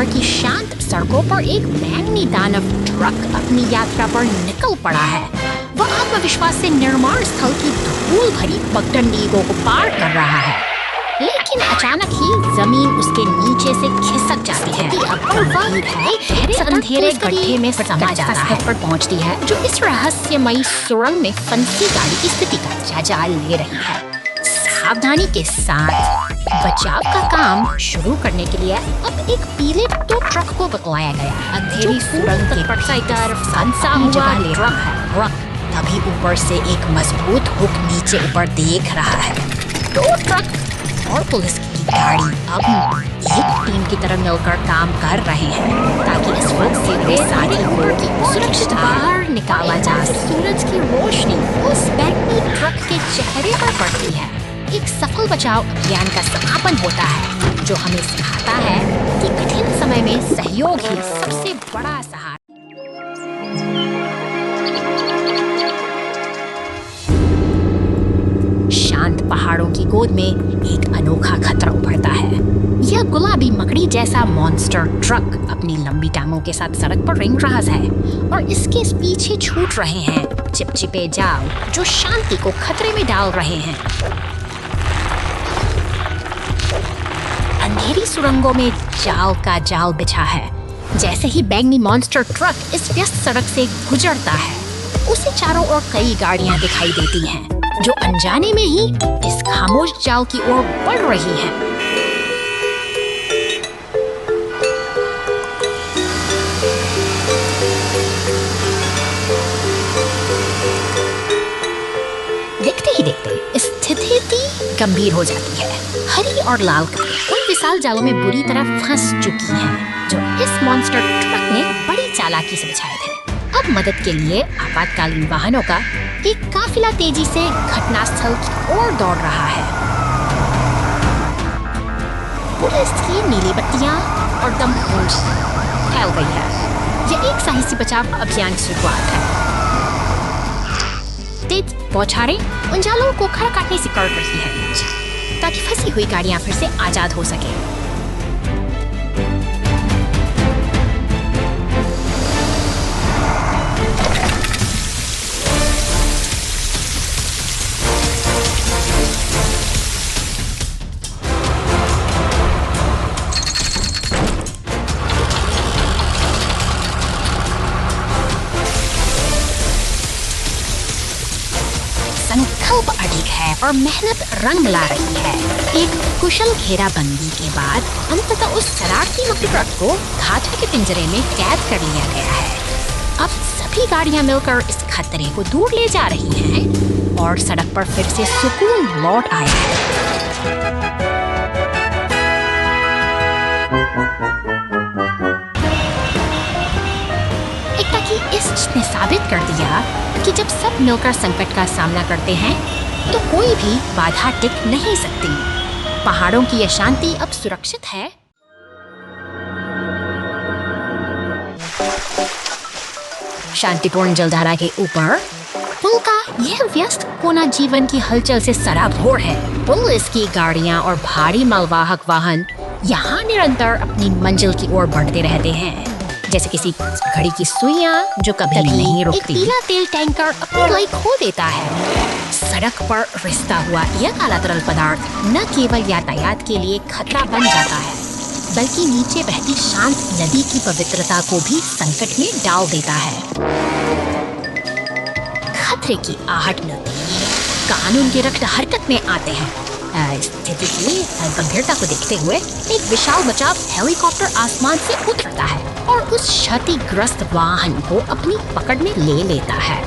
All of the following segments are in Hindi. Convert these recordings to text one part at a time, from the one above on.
पहाड़ की शांत सड़कों पर एक बैंगनी दानव ट्रक अपनी यात्रा पर निकल पड़ा है। वह आत्मविश्वास से निर्माण स्थल की धूल भरी पगडंडियों को पार कर रहा है, लेकिन अचानक ही जमीन उसके नीचे से खिसक जाती है और वह गहरे अंधेरे गड्ढे में समा जाता है पर पहुंचती है, जो इस रहस्यमयी सुरंग में फंसी गाड़ी की स्थिति का जायजा ले रही है। सावधानी के साथ बचाव का काम शुरू करने के लिए अब एक पीले टो ट्रक को बतलाया गया। अंधेरी सुरंग के तरफ फंसा हुआ ट्रक है। तभी ऊपर से एक मजबूत हुक नीचे ऊपर देख रहा है। टो ट्रक और पुलिस की गाड़ी अब एक टीम की तरह मिलकर काम कर रहे हैं ताकि इस वक्त से वे सारे लोगों की सुरक्षित बाहर निकाला जा। सूरज की रोशनी उस बैंगनी ट्रक के चेहरे पर पड़ती है। एक सफल बचाव अभियान का समापन होता है, जो हमें सिखाता है कि कठिन समय में सहयोग ही सबसे बड़ा सहारा। शांत पहाड़ों की गोद में एक अनोखा खतरा उभरता है। यह गुलाबी मकड़ी जैसा मॉन्स्टर ट्रक अपनी लंबी टांगों के साथ सड़क पर रेंग रहा है और इसके पीछे छूट रहे हैं चिपचिपे जाल जो शांति को खतरे में डाल रहे हैं। अंधेरी सुरंगों में जाल का जाल बिछा है। जैसे ही बैंगनी मॉन्स्टर ट्रक इस व्यस्त सड़क से गुजरता है, उसे चारों ओर कई गाड़ियां दिखाई देती हैं, जो अनजाने में ही इस खामोश जाल की ओर बढ़ रही हैं। देखते ही देखते स्थिति गंभीर हो जाती है। हरी और लाल उन विशाल जालों में बुरी तरह फंस चुकी हैं, जो इस मॉन्स्टर ट्रक ने बड़ी चालाकी से बिछाए थे। अब मदद के लिए आपातकालीन वाहनों का एक काफिला तेजी से घटनास्थल की ओर दौड़ रहा है। पुलिस की नीली बत्तियां और दमकल फैल गई है। यह एक साहसी बचाव अभियान की शुरुआत है। तेज बौछारें उन जालों को खड़ा काटने से कर रही है ताकि फंसी हुई गाड़ियां फिर से आजाद हो सके। संकल्प अडिग है और मेहनत रंग ला रही है। एक कुशल घेराबंदी के बाद अंततः उस शरारती मकड़ी ट्रक को ढांचे के पिंजरे में कैद कर लिया गया है। अब सभी गाड़ियां मिलकर इस खतरे को दूर ले जा रही हैं और सड़क पर फिर से सुकून लौट आया है। इसने साबित कर दिया कि जब सब मिलकर संकट का सामना करते हैं तो कोई भी बाधा टिक नहीं सकती। पहाड़ों की यह शांति अब सुरक्षित है। शांतिपूर्ण जलधारा के ऊपर पुल का यह व्यस्त कोना जीवन की हलचल से सराबोर है। पुलिस की गाड़ियां और भारी मालवाहक वाहन यहाँ निरंतर अपनी मंजिल की ओर बढ़ते रहते हैं, जैसे किसी घड़ी की सुइयां जो कभी नहीं रुकती। एक पीला तेल टैंकर अपनी लाइट खो देता है। सड़क पर रिसता हुआ यह काला तरल पदार्थ न केवल यातायात के लिए खतरा बन जाता है, बल्कि नीचे बहती शांत नदी की पवित्रता को भी संकट में डाल देता है। खतरे की आहट मिलती है, कानून के रक्त हरकत में आते हैं। स्थिति की गंभीरता को देखते हुए एक विशाल बचाव हेलीकॉप्टर आसमान से उतरता है और उस क्षतिग्रस्त वाहन को अपनी पकड़ में ले लेता है।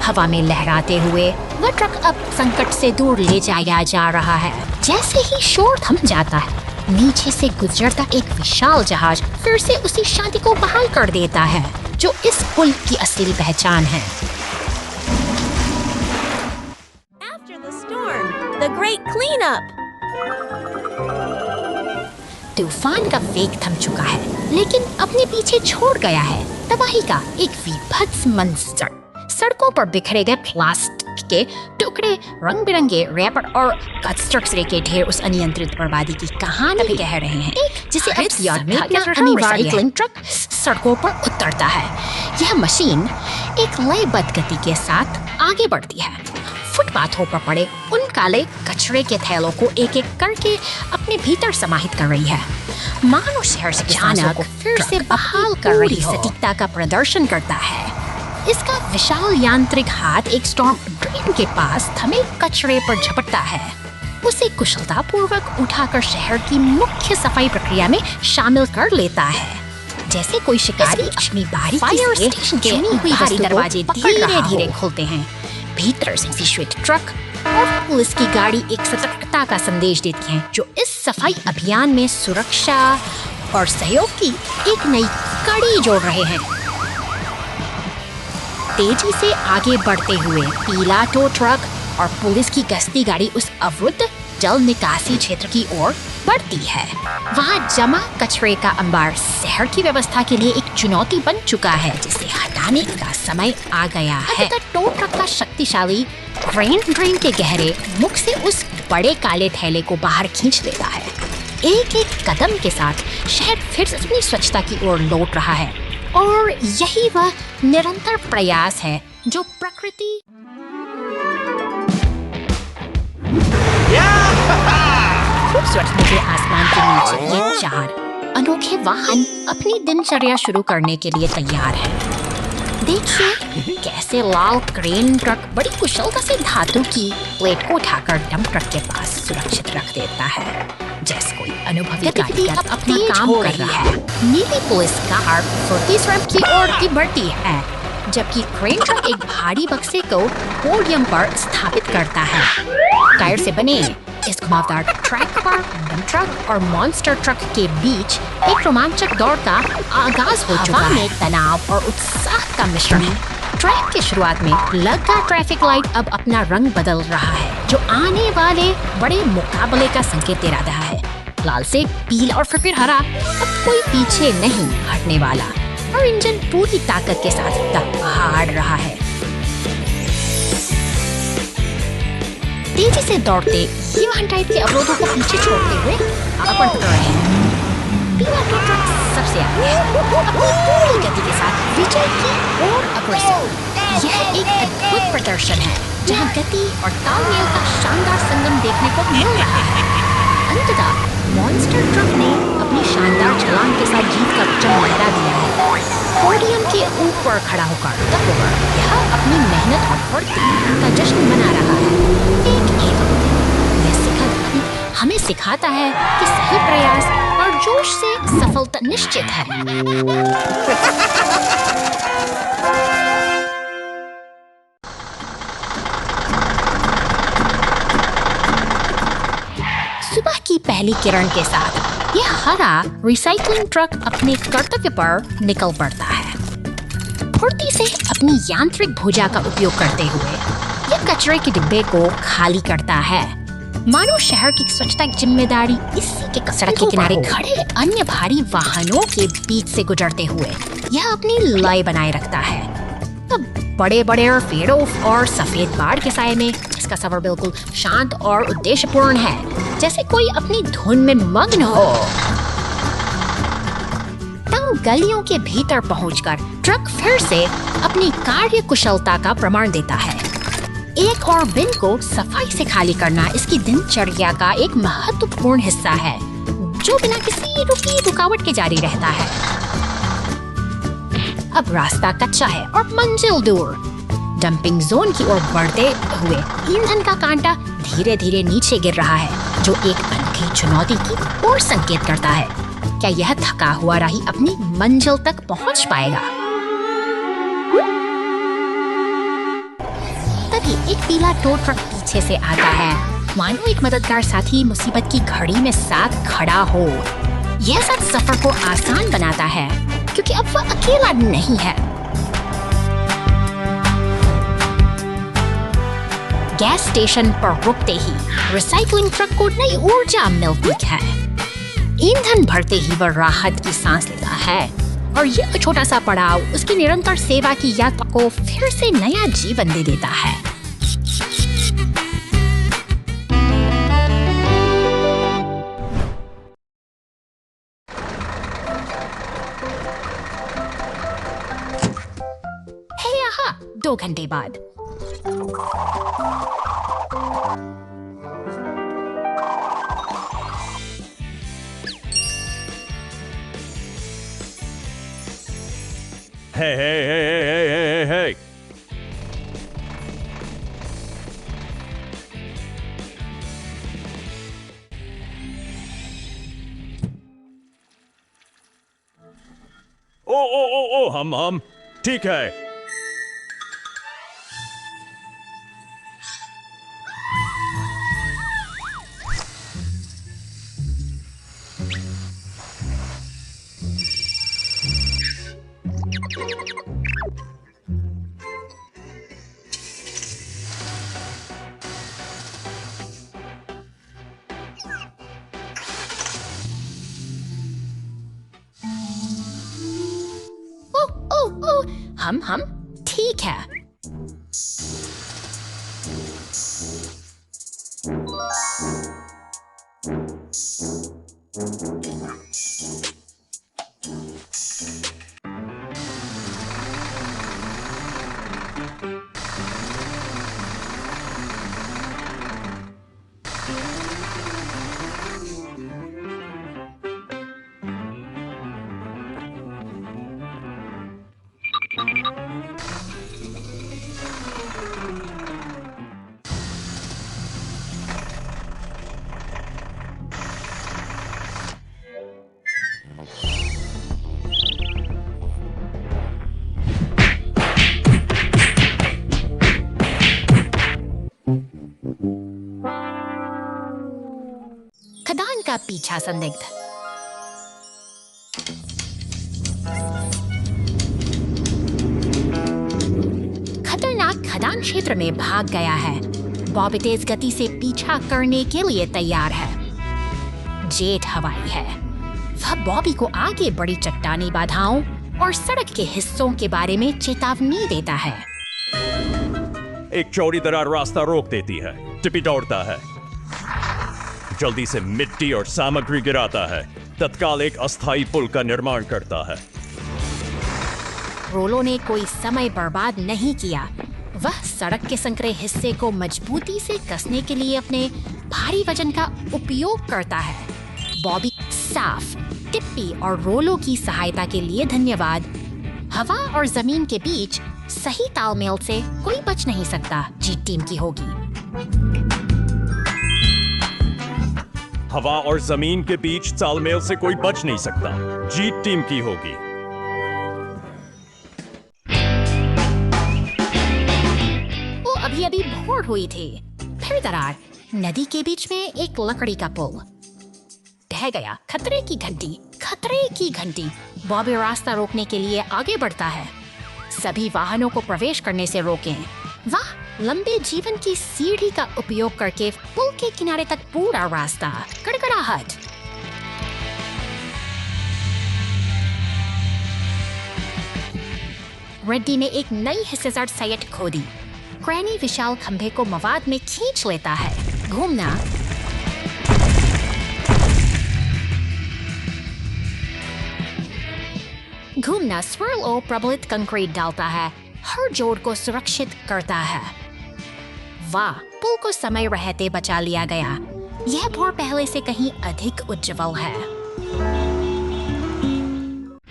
हवा में लहराते हुए वह ट्रक अब संकट से दूर ले जाया जा रहा है। जैसे ही शोर थम जाता है, नीचे से गुजरता एक विशाल जहाज फिर से उसी शांति को बहाल कर देता है, जो इस पुल की असली पहचान है। The great cleanup. तूफान का वेग थम चुका है, लेकिन अपने पीछे छोड़ गया है तबाही का एक विभत्स मंजर। सड़कों पर बिखरे गए प्लास्टिक के टुकड़े, रंग बिरंगे रैपर और कचरे के ढेर उस अनियंत्रित बर्बादी की कहानी कह रहे हैं, जिसे रिसाइक्लिंग ट्रक सड़कों पर उतरता है। यह मशीन एक लयबद्ध गति के साथ आगे बढ़ती है, फुटपाथों पर पड़े उन काले कचरे के थैलों को एक एक करके अपने भीतर समाहित कर रही है, मानो शहर से अचानक फिर से बहाल कर रही सटीकता का प्रदर्शन करता है। इसका विशाल यांत्रिक हाथ एक स्टॉर्म ड्रेन के पास थमे कचरे पर झपटता है, उसे कुशलतापूर्वक उठाकर शहर की मुख्य सफाई प्रक्रिया में शामिल कर लेता है, जैसे कोई शिकारी अपनी बारी फायर स्टेशन के बाहरी दरवाजे धीरे-धीरे खोलते हैं। भीतर से श्वेत ट्रक और पुलिस की गाड़ी एक सतर्कता का संदेश देती हैं, जो इस सफाई अभियान में सुरक्षा और सहयोग की एक नई कड़ी जोड़ रहे हैं। तेजी से आगे बढ़ते हुए पीला टो ट्रक और पुलिस की गश्ती गाड़ी उस अवरुद्ध जल निकासी क्षेत्र की ओर बढ़ती है। वहाँ जमा कचरे का अंबार शहर की व्यवस्था के लिए एक चुनौती बन चुका है, जिसे हटाने का समय आ गया है। टो ट्रक का शक्तिशाली क्रेन ड्रेन के गहरे मुख से उस बड़े काले थैले को बाहर खींच लेता है। एक एक कदम के साथ शहर फिर से अपनी स्वच्छता की ओर लौट रहा है, और यही वह निरंतर प्रयास है जो प्रकृति खूबसूरत नीले आसमान के नीचे ये चार अनोखे वाहन अपनी दिनचर्या शुरू करने के लिए तैयार हैं। देखिए कैसे लाल क्रेन ट्रक बड़ी कुशलता से धातु की प्लेट को उठाकर डंप ट्रक के पास सुरक्षित रख देता है, जैसे कोई अनुभवी कारीगर अपना काम कर रहा है। नीली पुलिस कार फुर्ती से रैंप की ओर बढ़ती है, जबकि क्रेन ट्रक एक भारी बक्से को पोडियम पर स्थापित करता है। टायर से बने इस घुमावदार ट्रैक पर डंप ट्रक और मॉन्स्टर ट्रक के बीच एक रोमांचक दौड़ का आगाज हो चुका है। तनाव और उत्साह का मिश्रण है। ट्रैक की शुरुआत में लगा ट्रैफिक लाइट अब अपना रंग बदल रहा है, जो आने वाले बड़े मुकाबले का संकेत दे रहा है। लाल से पीला और फिर हरा, अब कोई पीछे नहीं हटने वाला, और इंजन पूरी ताकत के साथ दहाड़ रहा है। तेजी से दौड़ते ये वाहन टाइप के अवरोधों को पीछे छोड़ते हुए आगे बढ़ रहे हैं। पीला टो ट्रक सबसे आगे है, अपनी पूरी गति के साथ विजय की ओर अग्रसर। यह एक अद्भुत प्रदर्शन है, जहां गति और तालमेल का शानदार संगम देखने को मिल रहा है। अंततः मॉन्स्टर ट्रक ने अपनी शानदार छलांग के साथ जीत का परचम लहरा दिया है। पोडियम के ऊपर खड़ा होकर यह अपनी मेहनत और फुर्ती का जश्न मना रहा है। हमें सिखाता है कि सही प्रयास और जोश से सफलता निश्चित है। सुबह की पहली किरण के साथ यह हरा रिसाइकलिंग ट्रक अपने कर्तव्य पर निकल पड़ता है। फुर्ती से अपनी यांत्रिक भुजा का उपयोग करते हुए यह कचरे के डिब्बे को खाली करता है, मानो शहर की स्वच्छता की जिम्मेदारी इसी के सड़क के किनारे खड़े अन्य भारी वाहनों के बीच से गुजरते हुए यह अपनी लय बनाए रखता है। अब बड़े बड़े पेड़ों और सफेद बाड़ के साये में इसका सफर बिल्कुल शांत और उद्देश्यपूर्ण है, जैसे कोई अपनी धुन में मग्न हो। तंग गलियों के भीतर पहुंचकर ट्रक फिर से अपनी कार्य कुशलता का प्रमाण देता है। एक और बिन को सफाई से खाली करना इसकी दिनचर्या का एक महत्वपूर्ण हिस्सा है, जो बिना किसी रुकावट के जारी रहता है। अब रास्ता कच्चा है और मंजिल दूर। डंपिंग जोन की ओर बढ़ते हुए ईंधन का कांटा धीरे धीरे नीचे गिर रहा है, जो एक अनोखी चुनौती की ओर संकेत करता है। क्या यह थका हुआ राही अपनी मंजिल तक पहुंच पाएगा? तभी एक पीला टो ट्रक पीछे से आता है, मानो एक मददगार साथी मुसीबत की घड़ी में साथ खड़ा हो। यह साथ सफर को आसान बनाता है, क्योंकि अब वह अकेला नहीं है। गैस स्टेशन पर रुकते ही रिसाइकलिंग ट्रक को नई ऊर्जा मिलती है। ईंधन भरते ही वह राहत की सांस लेता है, और यह छोटा सा पड़ाव उसकी निरंतर सेवा की यात्रा को फिर से नया जीवन दे देता है। 2 घंटे बाद। Hey. ओ, हम ठीक है। हम ठीक है। खदान का पीछा संदिग्ध। खतरनाक खदान क्षेत्र में भाग गया है। बॉबी तेज गति से पीछा करने के लिए तैयार है। जेट हवाई है। वह बॉबी को आगे बड़ी चट्टानी बाधाओं और सड़क के हिस्सों के बारे में चेतावनी देता है। एक चौड़ी दरार रास्ता रोक देती है। टिपी दौड़ता है, जल्दी से मिट्टी और सामग्री गिराता है, तत्काल एक अस्थायी पुल का निर्माण करता है। रोलो ने कोई समय बर्बाद नहीं किया। वह सड़क के संकरे हिस्से को मजबूती से कसने के लिए अपने भारी वजन का उपयोग करता है। बॉबी साफ, टिप्पी और रोलो की सहायता के लिए धन्यवाद। हवा और जमीन के बीच सही तालमेल से कोई बच नहीं सकता। जीत टीम की होगी। हवा और जमीन के बीच तालमेल से कोई बच नहीं सकता। जीत टीम की होगी। वो अभी भोर हुई थी। फिर दरार, नदी के बीच में एक लकड़ी का पुल। ढह गया। खतरे की घंटी। बॉबी रास्ता रोकने के लिए आगे बढ़ता है। सभी वाहनों को प्रवेश करने से रोकें। वाह, लंबे जीवन की सीढ़ी का उपयोग करके पुल के किनारे तक पूरा रास्ता। कड़कड़ाहट। रेड्डी ने एक नई हिस्सेदार साइट खोदी। क्रैनी विशाल खंभे को मवाद में खींच लेता है। घूमना स्वर्ल और प्रबलित कंक्रीट डालता है। हर जोड़ को सुरक्षित करता है। वाह, पुल को समय रहते बचा लिया गया। यह भोर पहले से कहीं अधिक उज्जवल है।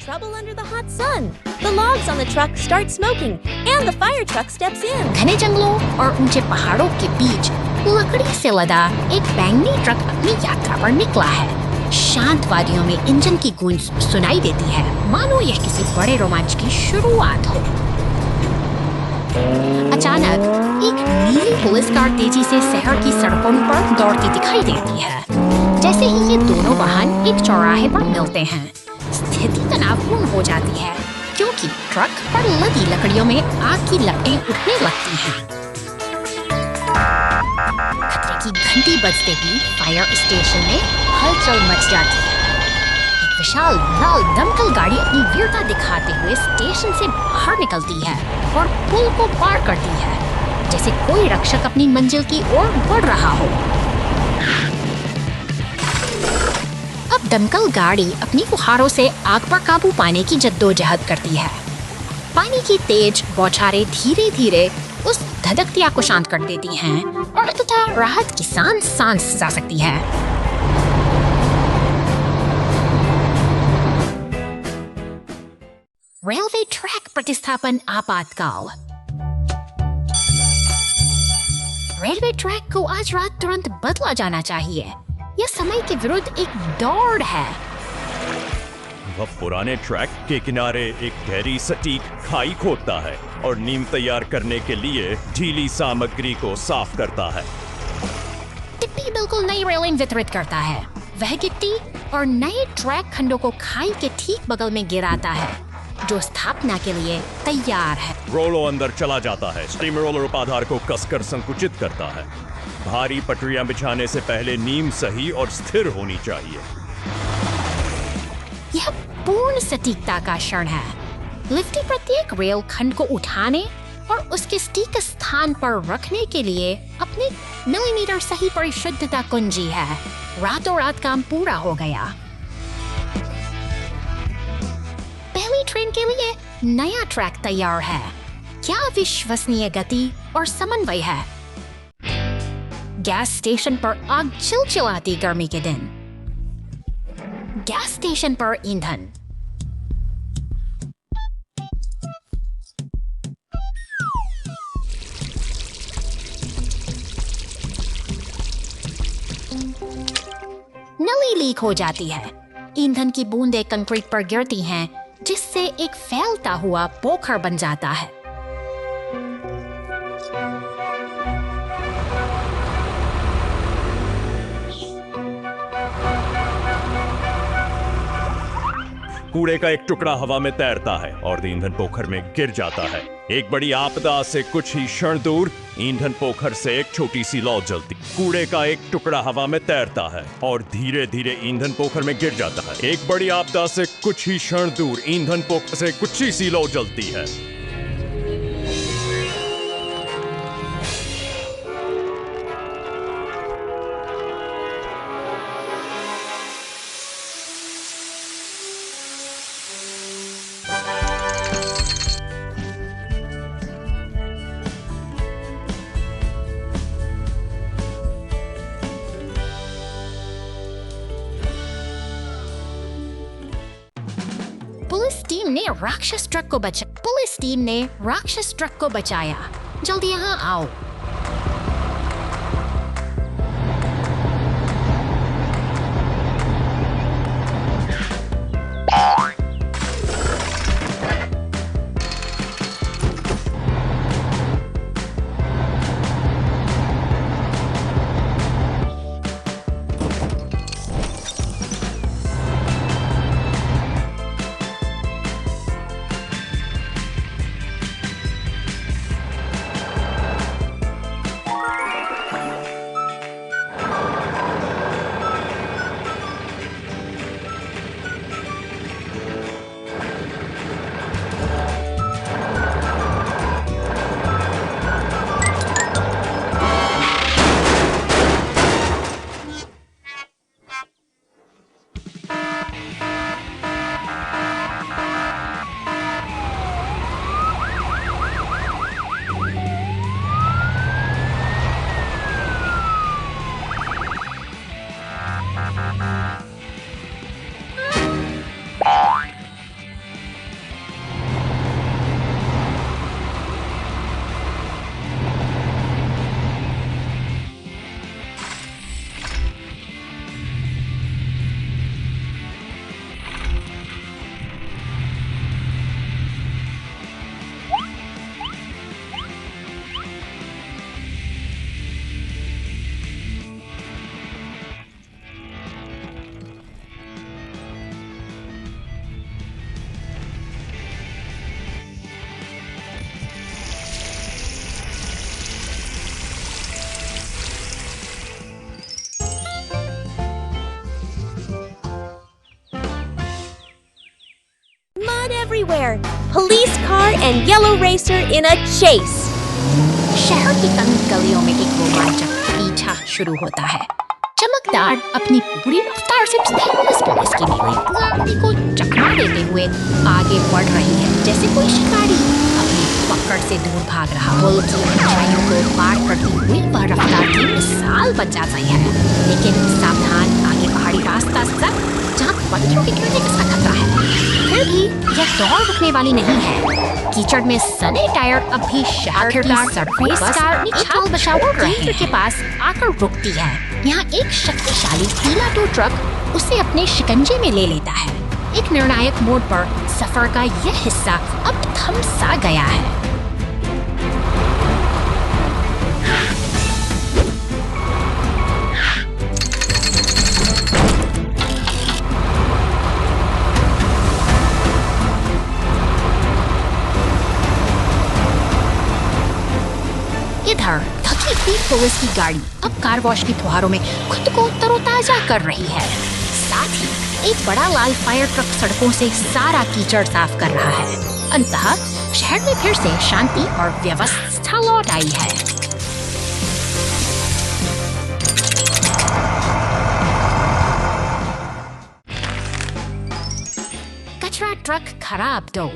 Trouble under the hot sun. The logs on the truck start smoking and the fire truck steps in. घने जंगलों और ऊंचे पहाड़ों के बीच लकड़ी से लदा एक बैंगनी ट्रक अपनी यात्रा पर निकला है। शांत वादियों में इंजन की गूंज सुनाई देती है, मानो यह किसी बड़े रोमांच की शुरुआत हो। अचानक एक नीली पुलिस कार तेजी से शहर की सड़कों पर दौड़ती दिखाई देती है। जैसे ही ये दोनों वाहन एक चौराहे पर मिलते हैं, स्थिति तनावपूर्ण हो जाती है, क्योंकि ट्रक पर लदी लकड़ियों में आग की लपटें उठने लगती हैं। खतरे की घंटी बजते ही फायर स्टेशन में हलचल मच जाती है। एक विशाल लाल दमकल गाड़ी अपनी वीरता दिखाते हुए स्टेशन से बाहर निकलती है और पुल को पार करती है, जैसे कोई रक्षक अपनी मंजिल की ओर बढ़ रहा हो। अब दमकल गाड़ी अपनी फुहारों से आग पर काबू पाने की जद्दोजहद करती है। पानी की तेज बौछारें धीरे धीरे उस धधकती आग को शांत कर देती हैं और तथा राहत की सांस जा सकती है। रेलवे ट्रैक प्रतिस्थापन आपातकाल। रेलवे ट्रैक को आज रात तुरंत बदला जाना चाहिए। यह समय के विरुद्ध एक दौड़ है। वह पुराने ट्रैक के किनारे एक गहरी सटीक खाई खोदता है और नींव तैयार करने के लिए ढीली सामग्री को साफ करता है। टिप्पी बिल्कुल नई रेलिंग वितरित करता है। वह गिट्टी और नए ट्रैक खंडों को खाई के ठीक बगल में गिराता है, जो स्थापना के लिए तैयार है। रोलो अंदर चला जाता है। स्टीम रोलर उपाधार को कसकर संकुचित करता है। भारी पटरियां बिछाने से पहले नींव सही और स्थिर होनी चाहिए। यह पूर्ण सटीकता का क्षण है। लिफ्टी प्रत्येक रेल खंड को उठाने और उसके सटीक स्थान पर रखने के लिए अपने मिलीमीटर सही परिशुद्धता कुंजी है। रातों रात काम पूरा हो गया। पहली ट्रेन के लिए नया ट्रैक तैयार है। क्या विश्वसनीय गति और समन्वय है। गैस स्टेशन पर आग चिलचिलाती गर्मी के दिन। गैस स्टेशन पर ईंधन। नली लीक हो जाती है। ईंधन की बूंदें कंक्रीट पर गिरती हैं, जिससे एक फैलता हुआ पोखर बन जाता है। कूड़े का एक टुकड़ा हवा में तैरता है और ईंधन पोखर में गिर जाता है। एक बड़ी आपदा से कुछ ही क्षण दूर ईंधन पोखर से एक छोटी सी लौ जलती। कूड़े का एक टुकड़ा हवा में तैरता है और धीरे धीरे ईंधन पोखर में गिर जाता है। एक बड़ी आपदा से कुछ ही क्षण दूर ईंधन पोखर से कुछ ही सी लौ जलती है। पुलिस टीम ने राक्षस ट्रक को बचाया। जल्दी यहाँ आओ। Everywhere. Police car and yellow racer in a chase. शहर की तंग गलियों में एक रोमांचक पीछा शुरू होता है। चमकदार अपनी पूरी रफ्तार से स्टेनलेस पुलिस की गाड़ी को चकमा देते हुए आगे बढ़ रही है, जैसे कोई शिकारी अपनी पकड़ से दूर भाग रहा हो। पुल की ऊंचाइयों को पार करती हुई वह रफ्तार की मिसाल बन जा रही है, लेकिन सावधान, आगे पहाड़ी रास्ता सख्त जहाँ पत्थरों के गिरने का खतरा है। फिर भी यह दौड़ रुकने वाली नहीं है। कीचड़ में सने टायर अब भी शहर की सड़कों पर उछाल बचाव केंद्र के पास आकर रुकती है। यहाँ एक शक्तिशाली पीला टो ट्रक उसे अपने शिकंजे में ले लेता है। एक निर्णायक मोड़ पर सफर का यह हिस्सा अब थम सा गया है। इधर थकी हुई पुलिस की गाड़ी अब कार वॉश की फुहारों में खुद को तरोताजा कर रही है। साथ ही एक बड़ा लाल फायर ट्रक सड़कों से सारा कीचड़ साफ कर रहा है। अंततः शहर में फिर से शांति और व्यवस्था लौट आई है। कचरा ट्रक खराब दो।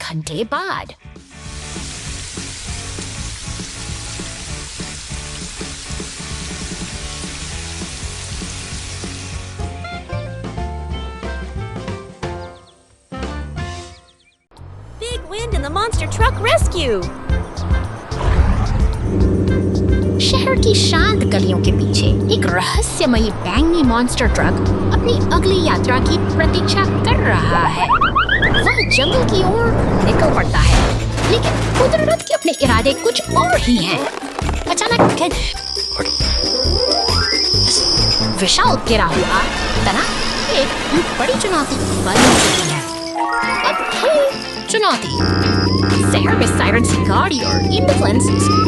घंटे बाद Big wind in the monster truck rescue! शहर की शांत गलियों के पीछे एक रहस्यमयी बैंगनी मॉन्स्टर ट्रक अपनी अगली यात्रा की प्रतीक्षा कर रहा है। वह जंगल की ओर निकल पड़ता है, लेकिन कुदरत के अपने इरादे कुछ और ही हैं। अचानक विशाल गिरा हुआ तना एक बड़ी चुनौती बन चुकी है। अब है चुनौती शहर में सायरन की गाड़ी और एम्बुलेंस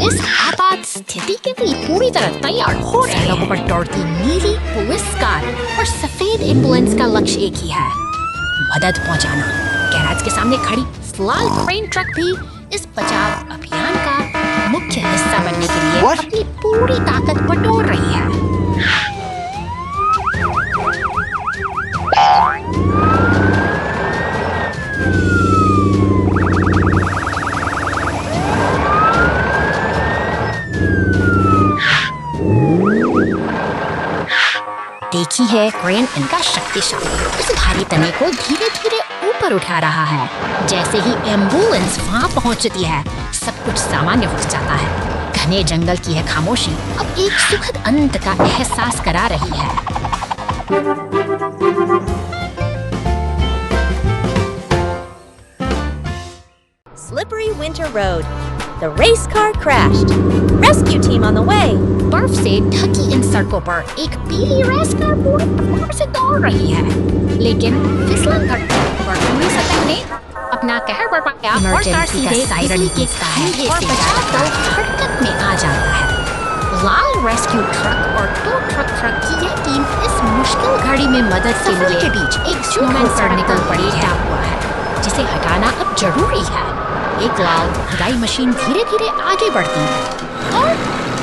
इस आपात स्थिति के लिए पूरी तरह तैयार हो रहे हैं। लोगों पर दौड़ती नीली पुलिस कार और सफेद एम्बुलेंस का लक्ष्य एक ही है, मदद पहुंचाना। गैराज के सामने खड़ी लाल क्रेन ट्रक भी इस बचाव अभियान का मुख्य हिस्सा बनने के लिए अपनी पूरी ताकत बटोर रही है। देखी है क्रेन इनका शक्तिशाली उस भारी तने को धीरे धीरे ऊपर उठा रहा है। जैसे ही एम्बुलेंस वहां पहुंचती है, सब कुछ सामान्य हो जाता है। घने जंगल की है खामोशी अब एक सुखद अंत का एहसास करा रही है। Slippery winter road. The race car crashed. Rescue team on the way. बर्फ से ढकी इन सड़कों पर एक पीली रेस कार पूरी रफ्तार से दौड़ रही है, लेकिन फिसलन घटने पर पूरी सतह ने अपना कहर बरपाया और कार सीधे सायरन खींचता है और बचाव दल हरकत में आ जाता है। लाल रेस्क्यू ट्रक और टो ट्रक की यह टीम इस मुश्किल घड़ी में मदद के लिए के बीच एक मोमेंट पर निकल पड़ी हुआ है, जिसे हटाना अब जरूरी है। एक लाल खुदाई मशीन धीरे धीरे आगे बढ़ती है और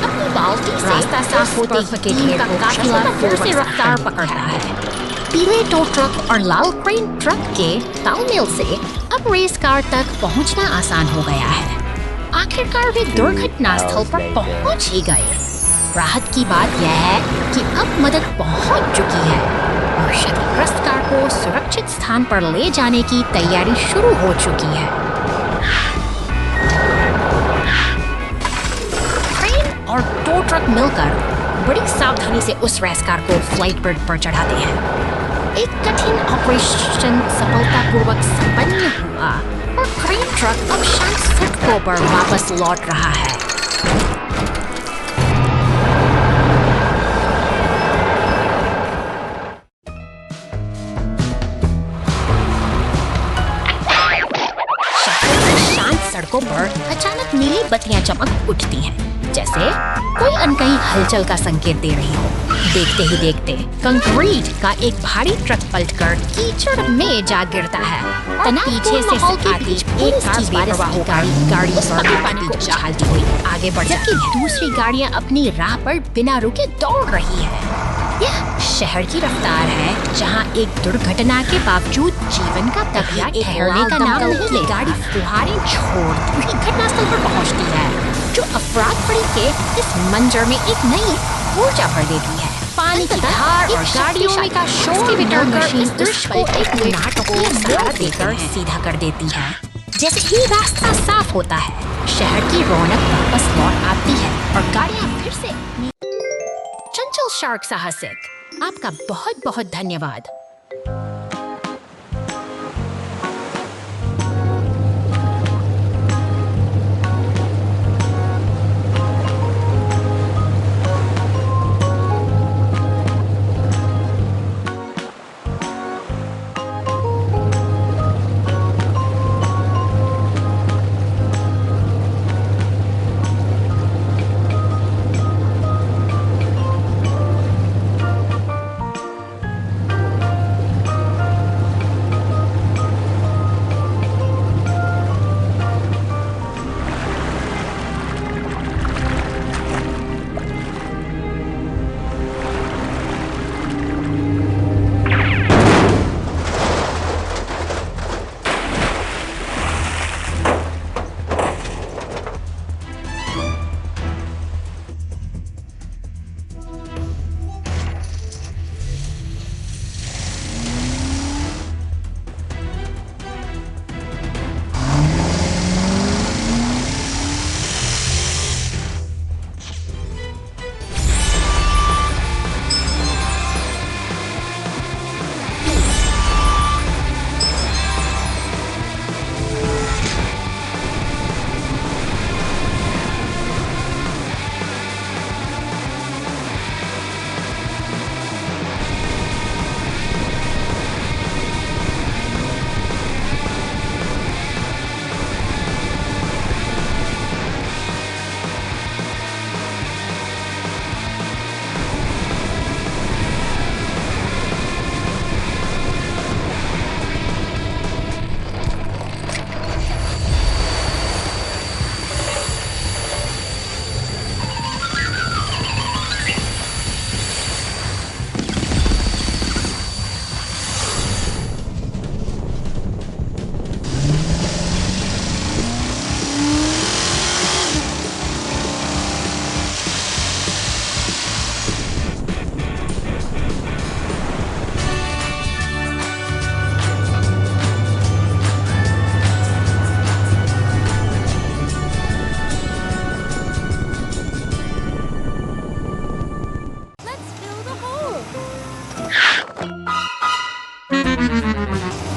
अपनी बाल्टी से रास्ता साफ होते ही टीम का काफिला फिर से रफ्तार पकड़ता है। पीले टो ट्रक और लाल क्रेन ट्रक के तालमेल से अब रेस कार तक पहुंचना आसान हो गया है। आखिरकार वे दुर्घटना स्थल पर पहुंच ही गए। राहत की बात यह है कि अब मदद पहुंच चुकी है और क्षतिग्रस्त कार को सुरक्षित स्थान पर ले जाने की तैयारी शुरू हो चुकी है। क्रेन और टो ट्रक मिलकर बड़ी सावधानी से उस रेस कार को फ्लाइट बोर्ड पर चढ़ाते हैं। एक कठिन ऑपरेशन सफलतापूर्वक संपन्न हुआ और क्रेन ट्रक अब शांत सड़कों पर वापस लौट रहा है। सड़कों पर अचानक नीली बत्तियां चमक उठती हैं, जैसे कोई अनकही हलचल का संकेत दे रही हो। देखते ही देखते कंक्रीट का एक भारी ट्रक पलटकर कीचड़ में जा गिरता है। पीछे से आती एक कार बेरवाह गाड़ी पानी को उछालती हुई आगे बढ़ जाती है। दूसरी गाड़ियां अपनी राह पर बिना रुके दौड़ रही है। यह शहर की रफ्तार है, जहां एक दुर्घटना के बावजूद जीवन का तकिया ठहरने का नाम नहीं ले। गाड़ी फुहारें छोड़ती घटनास्थल पर पहुंचती है, जो अफराद फड़ी के इस मंजर में एक नई ऊर्जा भर देती है। पानी की धार और गाड़ियों का शोर मिटाकर इस दृश्य को एक नाटकीय सहारा देकर सीधा कर देती है। जैसे ही रास्ता साफ होता है, शहर की रौनक वापस लौट आती है और गाड़ियां फिर से। चंचल शार्क साहसिक, आपका बहुत बहुत धन्यवाद।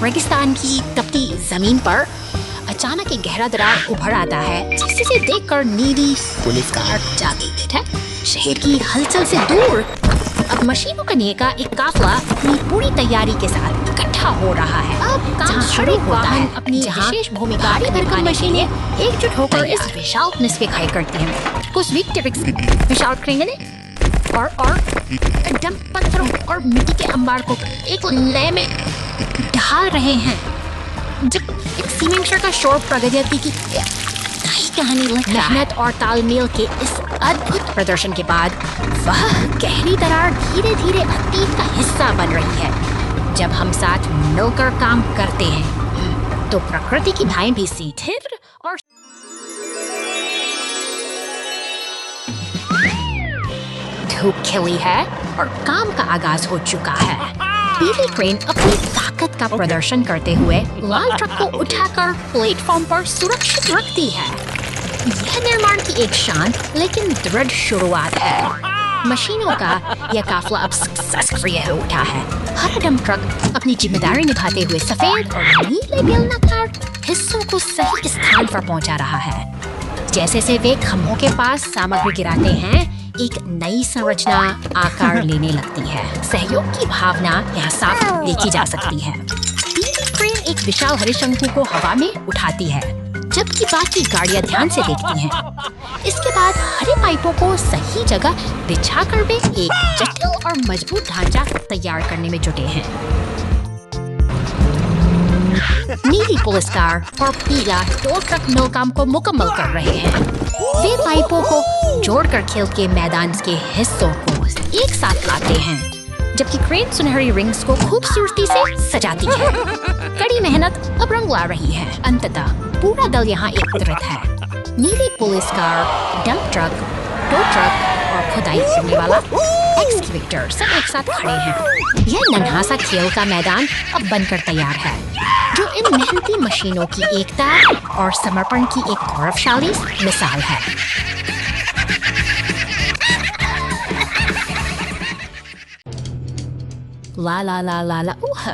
रेगिस्तान की तपती जमीन पर अचानक एक गहरा दरार उभर आता है, जिसे देखकर नीली पुलिस कार जागी है। शहर की हलचल से दूर अब मशीनों करने का एक काफिला अपनी पूरी तैयारी के साथ इकट्ठा हो रहा है। अब काम शुरू होता है। अपनी विशेष भूमिका भरकर मशीनें एकजुट होकर इस विशाल निस्फे खाई करती हैं। कुछ विशाल क्रेनें और डंप पत्थरों और मिट्टी के अंबार को एक लय में ढाल रहे हैं। जब एक सीमेंट का शोर प्रगति की नई कहानी लिख रहा है। मेहनत और तालमेल के इस अद्भुत प्रदर्शन के बाद वह गहरी दरार धीरे धीरे अतीत का हिस्सा बन रही है। जब हम साथ मिलकर काम करते हैं तो प्रकृति की धाएं भी स्थिर और धूप खिली है और काम का आगाज हो चुका है। पीली क्रेन अपनी ताकत का प्रदर्शन करते हुए लाल ट्रक को उठाकर प्लेटफॉर्म पर सुरक्षित रखती है। यह निर्माण की एक शांत लेकिन दृढ़ शुरुआत है। मशीनों का यह काफिला अब सक्रिय हो उठा है। हर डंप ट्रक अपनी जिम्मेदारी निभाते हुए सफेद और नीले बेलनाकार हिस्सों को सही स्थान पर पहुंचा रहा है। जैसे से वे खम्भों के पास सामग्री गिराते हैं, एक नई संरचना आकार लेने लगती है। सहयोग की भावना यहाँ साफ देखी जा सकती है। पीली क्रेन एक विशाल हरे शंकु को हवा में उठाती है, जबकि बाकी गाड़ियां ध्यान से देखती हैं। इसके बाद हरे पाइपों को सही जगह बिछाकर वे एक जटिल और मजबूत ढांचा तैयार करने में जुटे हैं। नीली पुलिस कार और पीला टो ट्रक मिल काम को मुकम्मल कर रहे हैं। वे पाइपों को जोड़कर खेल के मैदान के हिस्सों को एक साथ लाते हैं, जबकि क्रेन सुनहरी रिंग्स को खूबसूरती से सजाती है। कड़ी मेहनत अब रंग ला रही है। अंततः पूरा दल यहाँ एकत्रित है। नीली police car, dump truck, tow truck और खुदाई करने वाला एक्सकेवेटर सब एक साथ खड़े हैं। यह नन्हा सा खेल का मैदान अब बनकर तैयार है, जो इन मेहनती मशीनों की एकता और समर्पण की एक गौरवशाली मिसाल है। ला ला ला ला ला ऊह।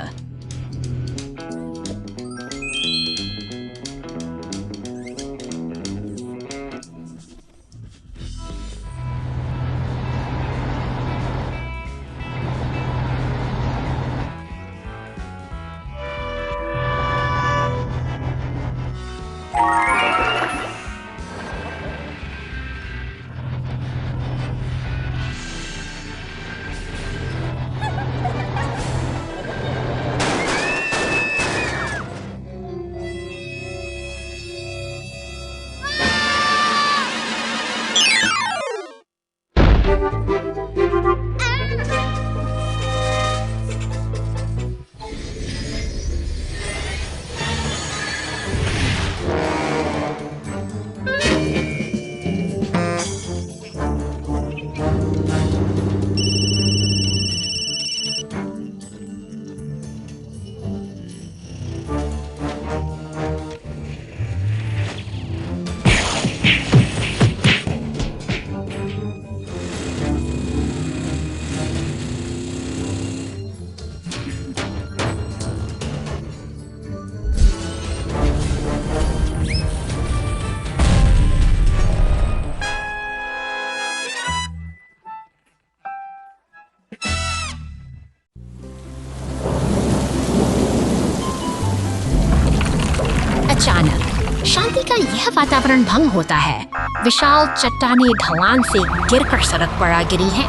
अचानक शांति का यह वातावरण भंग होता है। विशाल चट्टानें ढलान से गिरकर सड़क पर आ गिरी हैं,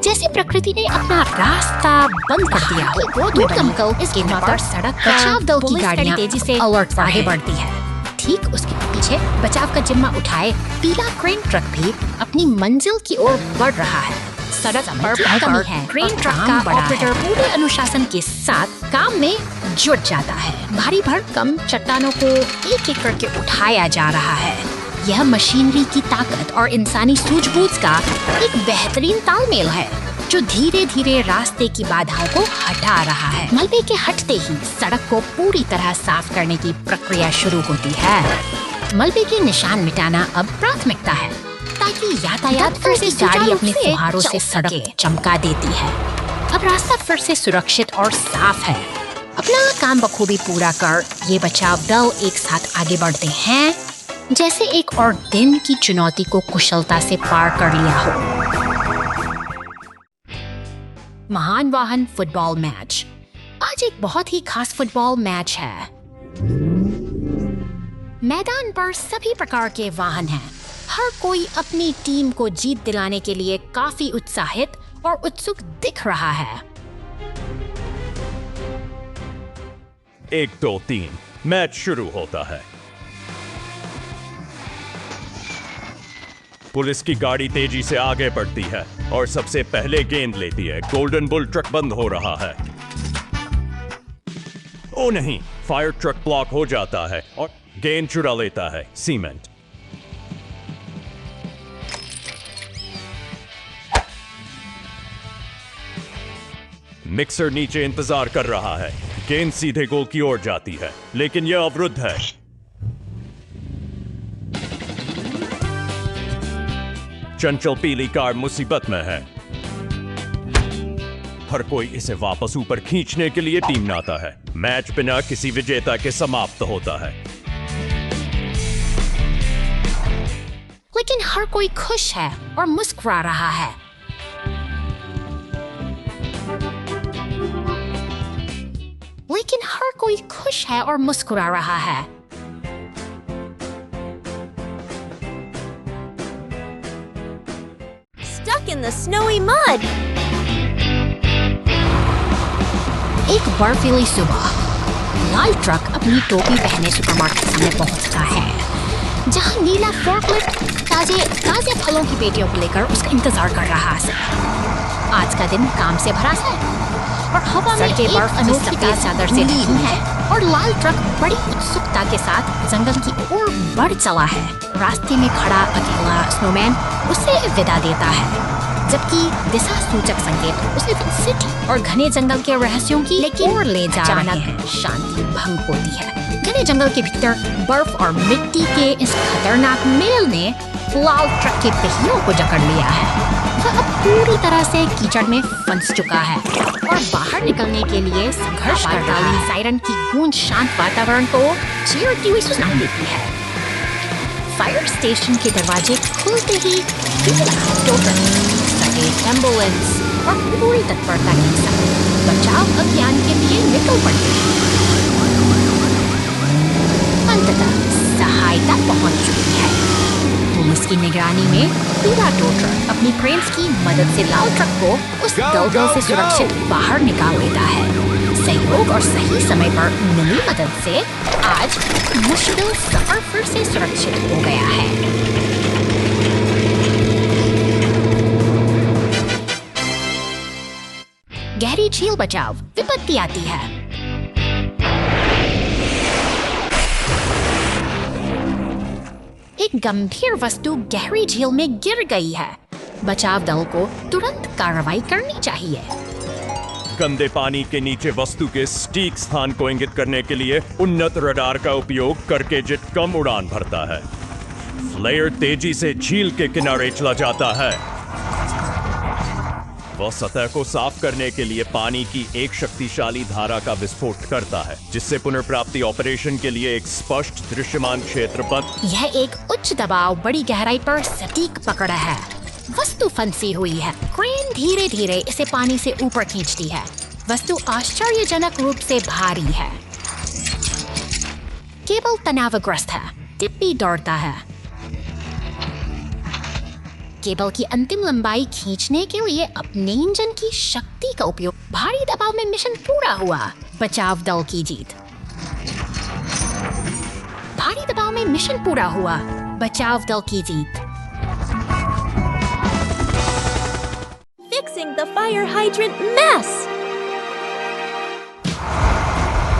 जैसे प्रकृति ने अपना रास्ता बंद कर दिया हो। दूर इसके पर सड़क बचाव दल की गाड़ियां तेजी से अलर्ट आगे बढ़ती है। ठीक उसके पीछे बचाव का जिम्मा उठाए पीला क्रेन ट्रक भी अपनी मंजिल की ओर बढ़ रहा है। सड़क पर कमी है। क्रेन ट्रक का ऑपरेटर पूरे अनुशासन के साथ काम में जुट जाता है। भारी भरकम चट्टानों को एक एक करके उठाया जा रहा है। यह मशीनरी की ताकत और इंसानी सूझबूझ का एक बेहतरीन तालमेल है, जो धीरे धीरे रास्ते की बाधाओं को हटा रहा है। मलबे के हटते ही सड़क को पूरी तरह साफ करने की प्रक्रिया शुरू होती है। मलबे के निशान मिटाना अब प्राथमिकता है, ताकि यातायात फिर से गाड़ी अपने फुहारों से सड़क चमका देती है। अब रास्ता फिर से सुरक्षित और साफ है। अपना काम बखूबी पूरा कर ये बचाव दल एक साथ आगे बढ़ते हैं, जैसे एक और दिन की चुनौती को कुशलता से पार कर लिया हो। महान वाहन फुटबॉल मैच। आज एक बहुत ही खास फुटबॉल मैच है। मैदान पर सभी प्रकार के वाहन हैं। हर कोई अपनी टीम को जीत दिलाने के लिए काफी उत्साहित और उत्सुक दिख रहा है। 1, 2, 3 मैच शुरू होता है। पुलिस की गाड़ी तेजी से आगे बढ़ती है और सबसे पहले गेंद लेती है। गोल्डन बुल ट्रक बंद हो रहा है। ओ नहीं, फायर ट्रक ब्लॉक हो जाता है और गेंद चुरा लेता है सीमेंट। मिक्सर नीचे इंतजार कर रहा है। गेंद सीधे गोल की ओर जाती है, लेकिन यह अवरुद्ध है। चंचल पीली कार मुसीबत में है। हर कोई इसे वापस ऊपर खींचने के लिए टीम में आता है। मैच बिना किसी विजेता के समाप्त होता है। लेकिन हर कोई खुश है और मुस्कुरा रहा है। लेकिन हर कोई खुश है और मुस्कुरा रहा है। Stuck in the snowy mud. एक बर्फीली सुबह लाल ट्रक अपनी टोपी पहने सुपरमार्केट सामने पहुंचता है, जहां नीला फोर्कलिफ्ट ताजे फलों की पेटियों को लेकर उसका इंतजार कर रहा है। आज का दिन काम से भरा है और हवा में एक अनोखी चादर से ढकी है और लाल ट्रक बड़ी उत्सुकता के साथ जंगल की ओर बढ़ चला है। रास्ते में खड़ा अकेला स्नोमैन उसे विदा देता है, जबकि दिशा सूचक संकेत उसे सिटी और घने जंगल के रहस्यों की ओर ले जाना है। शांति भंग होती है। घने जंगल के भीतर बर्फ और मिट्टी के इस खतरनाक मेल ने लाल ट्रक के पहियों को जकड़ लिया है। वह अब पूरी तरह से कीचड़ में फंस चुका है और बाहर निकलने के लिए संघर्ष करता है। सायरन की गूंज शांत वातावरण को चीरती हुई सुनाई देती है। फायर स्टेशन के दरवाजे खुलते ही एम्बुलेंस और पूरी तत्परता के साथ बचाव अभियान के लिए निकल पड़ते हैं। अंततः सहायता पहुंच चुकी है। पुलिस की निगरानी में पीला टो ट्रक अपनी क्रेन्स की मदद से लाल ट्रक को उस दलदल से सुरक्षित बाहर निकाल लेता है। सहयोग और सही समय पर मिली मदद से आज मुश्किल सफर फिर से सुरक्षित हो गया है। गहरी झील बचाव विपत्ति आती है। एक गंभीर वस्तु गहरी झील में गिर गई है। बचाव दल को तुरंत कार्रवाई करनी चाहिए। गंदे पानी के नीचे वस्तु के सटीक स्थान को इंगित करने के लिए उन्नत रडार का उपयोग करके जेट कम उड़ान भरता है। फ्लेयर तेजी से झील के किनारे चला जाता है। वह सतह को साफ करने के लिए पानी की एक शक्तिशाली धारा का विस्फोट करता है, जिससे पुनर्प्राप्ति ऑपरेशन के लिए एक स्पष्ट दृश्यमान क्षेत्र बन। यह एक उच्च दबाव बड़ी गहराई पर सटीक पकड़ है। वस्तु फंसी हुई है। क्रेन धीरे धीरे इसे पानी से ऊपर खींचती है। वस्तु आश्चर्यजनक रूप से भारी है। केबल तनावग्रस्त है। टिप भी दौड़ता है। केबल की अंतिम लंबाई खींचने के लिए अपने इंजन की शक्ति का उपयोग। भारी दबाव में मिशन पूरा हुआ। बचाव दल की जीत। भारी दबाव में मिशन पूरा हुआ। बचाव दल की जीत। Fixing the fire hydrant mess.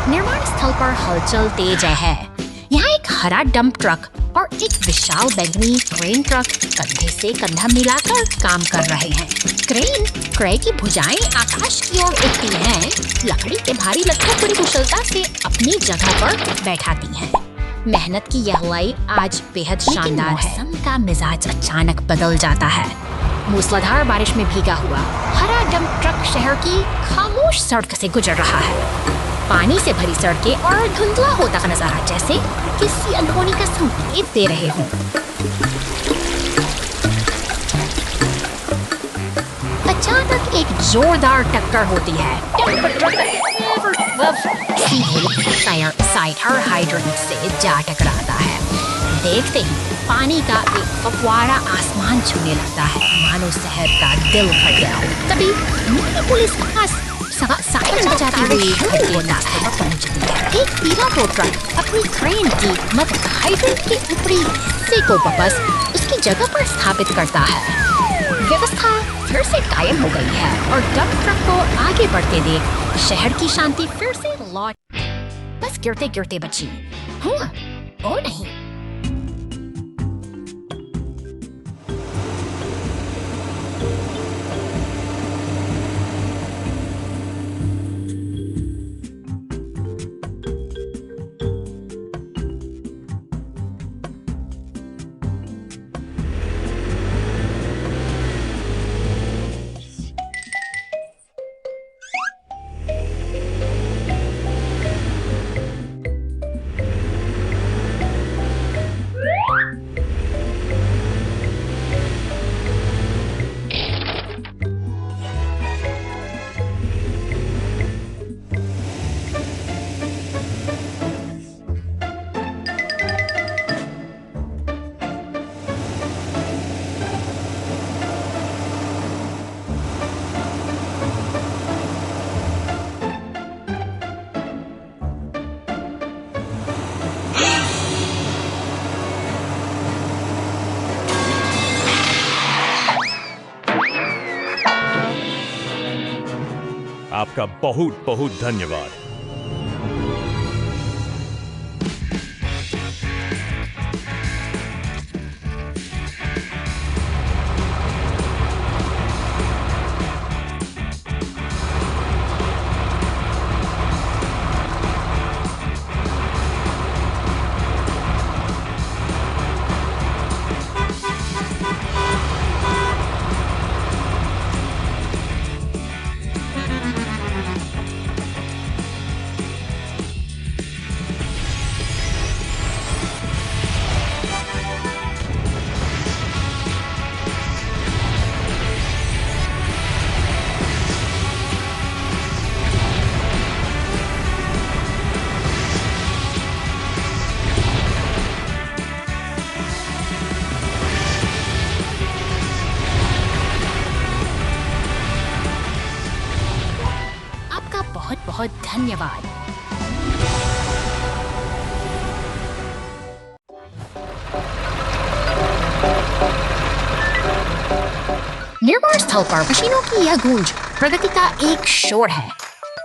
निर्माण स्थल पर हलचल तेज है। यहाँ एक हरा डंप ट्रक और एक विशाल बैंगनी क्रेन ट्रक कंधे से कंधा मिलाकर काम कर रहे हैं। क्रेन की भुजाएं आकाश की ओर उठती हैं। लकड़ी के भारी लट्ठों बड़ी कुशलता से अपनी जगह पर बैठाती हैं। मेहनत की यह लय आज बेहद शानदार है। मौसम का मिजाज अचानक बदल जाता है। मूसलाधार बारिश में भीगा हुआ हरा डंप ट्रक शहर की खामोश सड़क से गुजर रहा है। पानी से भरी सड़कें और धुंधला होता का नजारा जैसे किसी अनहोनी का संकेत दे रहे हों। अचानक एक जोरदार टक्कर होती है। सीधे साइड हाइड्रेंट से जा टकराता है। देखते ही पानी का एक फव्वारा आसमान छूने लगता है, मानो शहर का दिल फट गया। तभी पुलिस के पास साइरन बजाती हुई रास्ते पर पहुंचती है। एक पीला टो ट्रक अपनी क्रेन की मदद हाइड्रेंट के ऊपरी हिस्से को वापस उस उसकी जगह पर स्थापित करता है। व्यवस्था फिर से कायम हो गई है और डंप ट्रक को आगे बढ़ते देख शहर की शांति फिर से लौट। बस गिरते गिरते बची। हाँ, ओ नहीं। आपका बहुत बहुत धन्यवाद। बहुत बहुत धन्यवाद। निर्माण स्थल पर मशीनों की यह गूंज प्रगति का एक शोर है।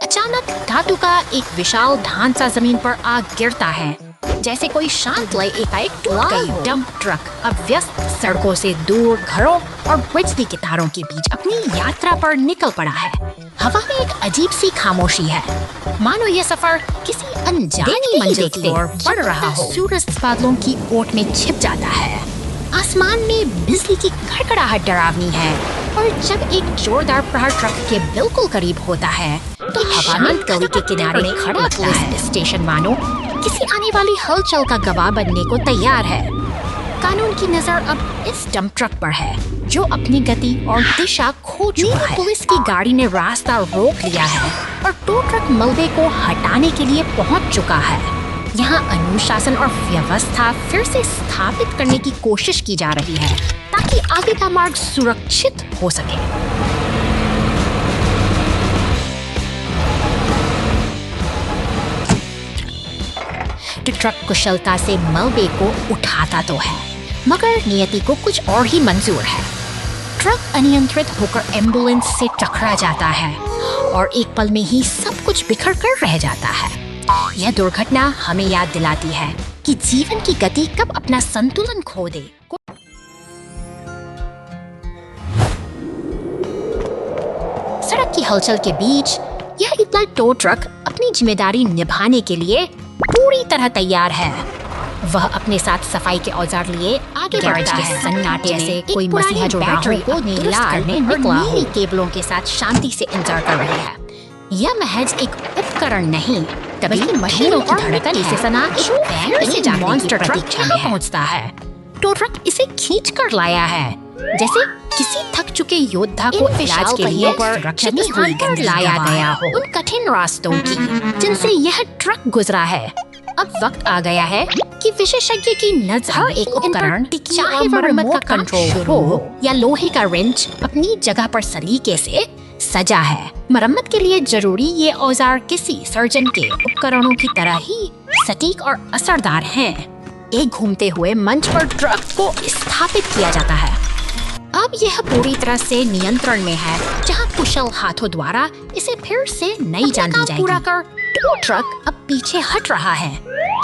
अचानक धातु का एक विशाल ढांचा जमीन पर आ गिरता है, जैसे कोई शांत लय एकाएक टूट गई। डंप ट्रक अब व्यस्त सड़कों से दूर घरों और बिजली के तारों के बीच अपनी यात्रा पर निकल पड़ा है। हवा में एक अजीब सी खामोशी है, मानो यह सफर किसी अनजानी मंजिल की ओर बढ़ रहा हो। सूरज बादलों की ओट में छिप जाता है। आसमान में बिजली की खड़खड़ाहट डरावनी है और जब एक जोरदार प्रहार ट्रक के बिल्कुल करीब होता है तो हवा में गली के किनारे खड़ा पुलिस स्टेशन मानो किसी आने वाली हलचल का गवाह बनने को तैयार है। कानून की नजर अब इस डंप ट्रक पर है जो अपनी गति और दिशा खो चुका है। पुलिस की गाड़ी ने रास्ता रोक लिया है और टो ट्रक मलबे को हटाने के लिए पहुंच चुका है। यहाँ अनुशासन और व्यवस्था फिर से स्थापित करने की कोशिश की जा रही है ताकि आगे का मार्ग सुरक्षित हो सके। ट्रक कुशलता से मलबे को उठाता तो है, मगर नियति को कुछ और ही मंजूर है। ट्रक अनियंत्रित होकर एम्बुलेंस से टकरा जाता है और एक पल में ही सब कुछ बिखर कर रह जाता है। यह दुर्घटना हमें याद दिलाती है कि जीवन की गति कब अपना संतुलन खो दे। सड़क की हलचल के बीच यह इतना टो ट्रक अपनी जिम्मेदारी निभाने के लिए पूरी तरह तैयार है। वह अपने साथ सफाई के औजार लिए आगे बढ़ता है। सन्नाटे से कोई मसीहा जो बैटरी को नीला करने निकला हो, केबलों के साथ शांति से इंतजार कर रही है। यह महज एक उपकरण नहीं, तभी मशीनों की धड़कन से सना एक मॉन्स्टर ट्रक यहाँ पहुँचता है। टो ट्रक इसे खींच कर लाया है, जैसे किसी थक चुके योद्धा को इलाज के लिए सुरक्षित स्थान पर लाया गया हो। उन कठिन रास्तों की जिनसे यह ट्रक गुजरा है, अब वक्त आ गया है कि विशेषज्ञ की नजर एक उपकरण, चाहे वह रिमोट का कंट्रोल हो या लोहे का रिंच, अपनी जगह पर सलीके से सजा है। मरम्मत के लिए जरूरी ये औजार किसी सर्जन के उपकरणों की तरह ही सटीक और असरदार हैं। एक घूमते हुए मंच पर ट्रक को स्थापित किया जाता है। अब यह पूरी तरह से नियंत्रण में है, जहां कुशल हाथों द्वारा इसे फिर से नई जान दी जाएगी। पूरा कर टो ट्रक अब पीछे हट रहा है।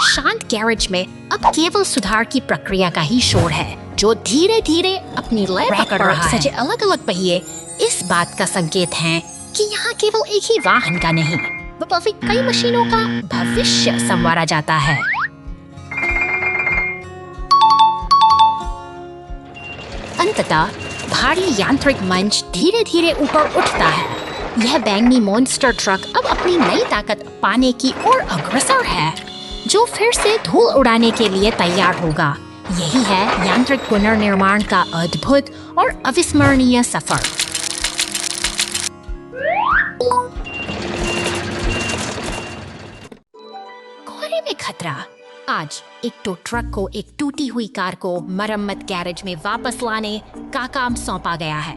शांत गैरेज में अब केवल सुधार की प्रक्रिया का ही शोर है, जो धीरे धीरे अपनी लय पकड़ रहा है। सजे अलग अलग पहिए इस बात का संकेत हैं कि यहाँ केवल एक ही वाहन का नहीं, बल्कि कई मशीनों का भविष्य संवारा जाता है। अंततः भारी यांत्रिक मंच धीरे धीरे ऊपर उठता है। यह बैंगनी मॉन्स्टर ट्रक अब अपनी नई ताकत पाने की ओर अग्रसर है, जो फिर से धूल उड़ाने के लिए तैयार होगा। यही है यांत्रिक पुनर्निर्माण का अद्भुत और अविस्मरणीय सफर। कोहरे में खतरा। आज एक टो ट्रक को एक टूटी हुई कार को मरम्मत गैरेज में वापस लाने का काम सौंपा गया है।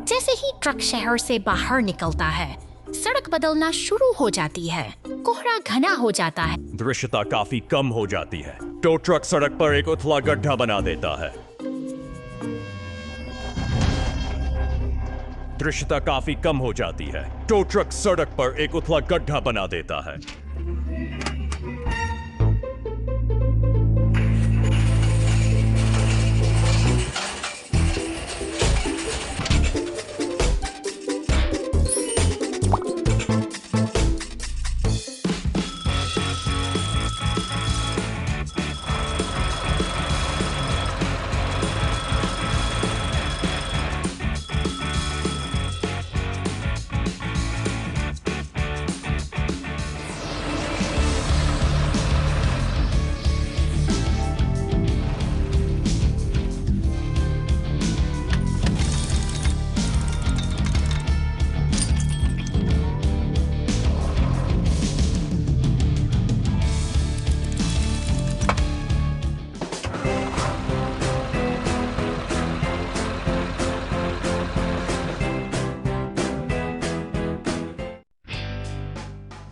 जैसे ही ट्रक शहर से बाहर निकलता है, सड़क बदलना शुरू हो जाती है। कोहरा घना हो जाता है। दृश्यता काफी कम हो जाती है। टो ट्रक सड़क पर एक उथला गड्ढा बना देता है। दृश्यता काफी कम हो जाती है। टो ट्रक सड़क पर एक उथला गड्ढा बना देता है।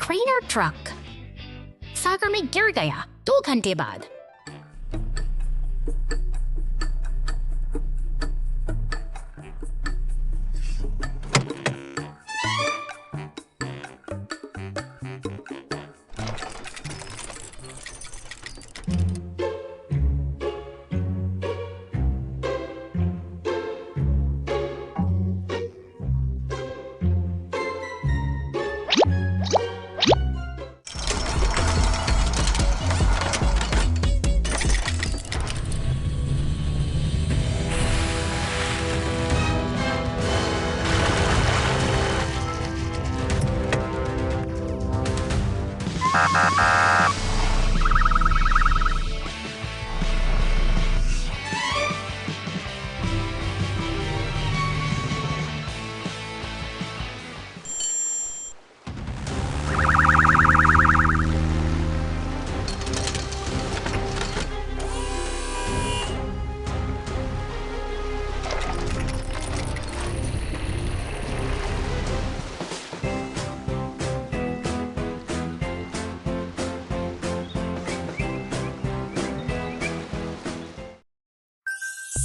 क्रेनर ट्रक सागर में गिर गया 2 घंटे बाद।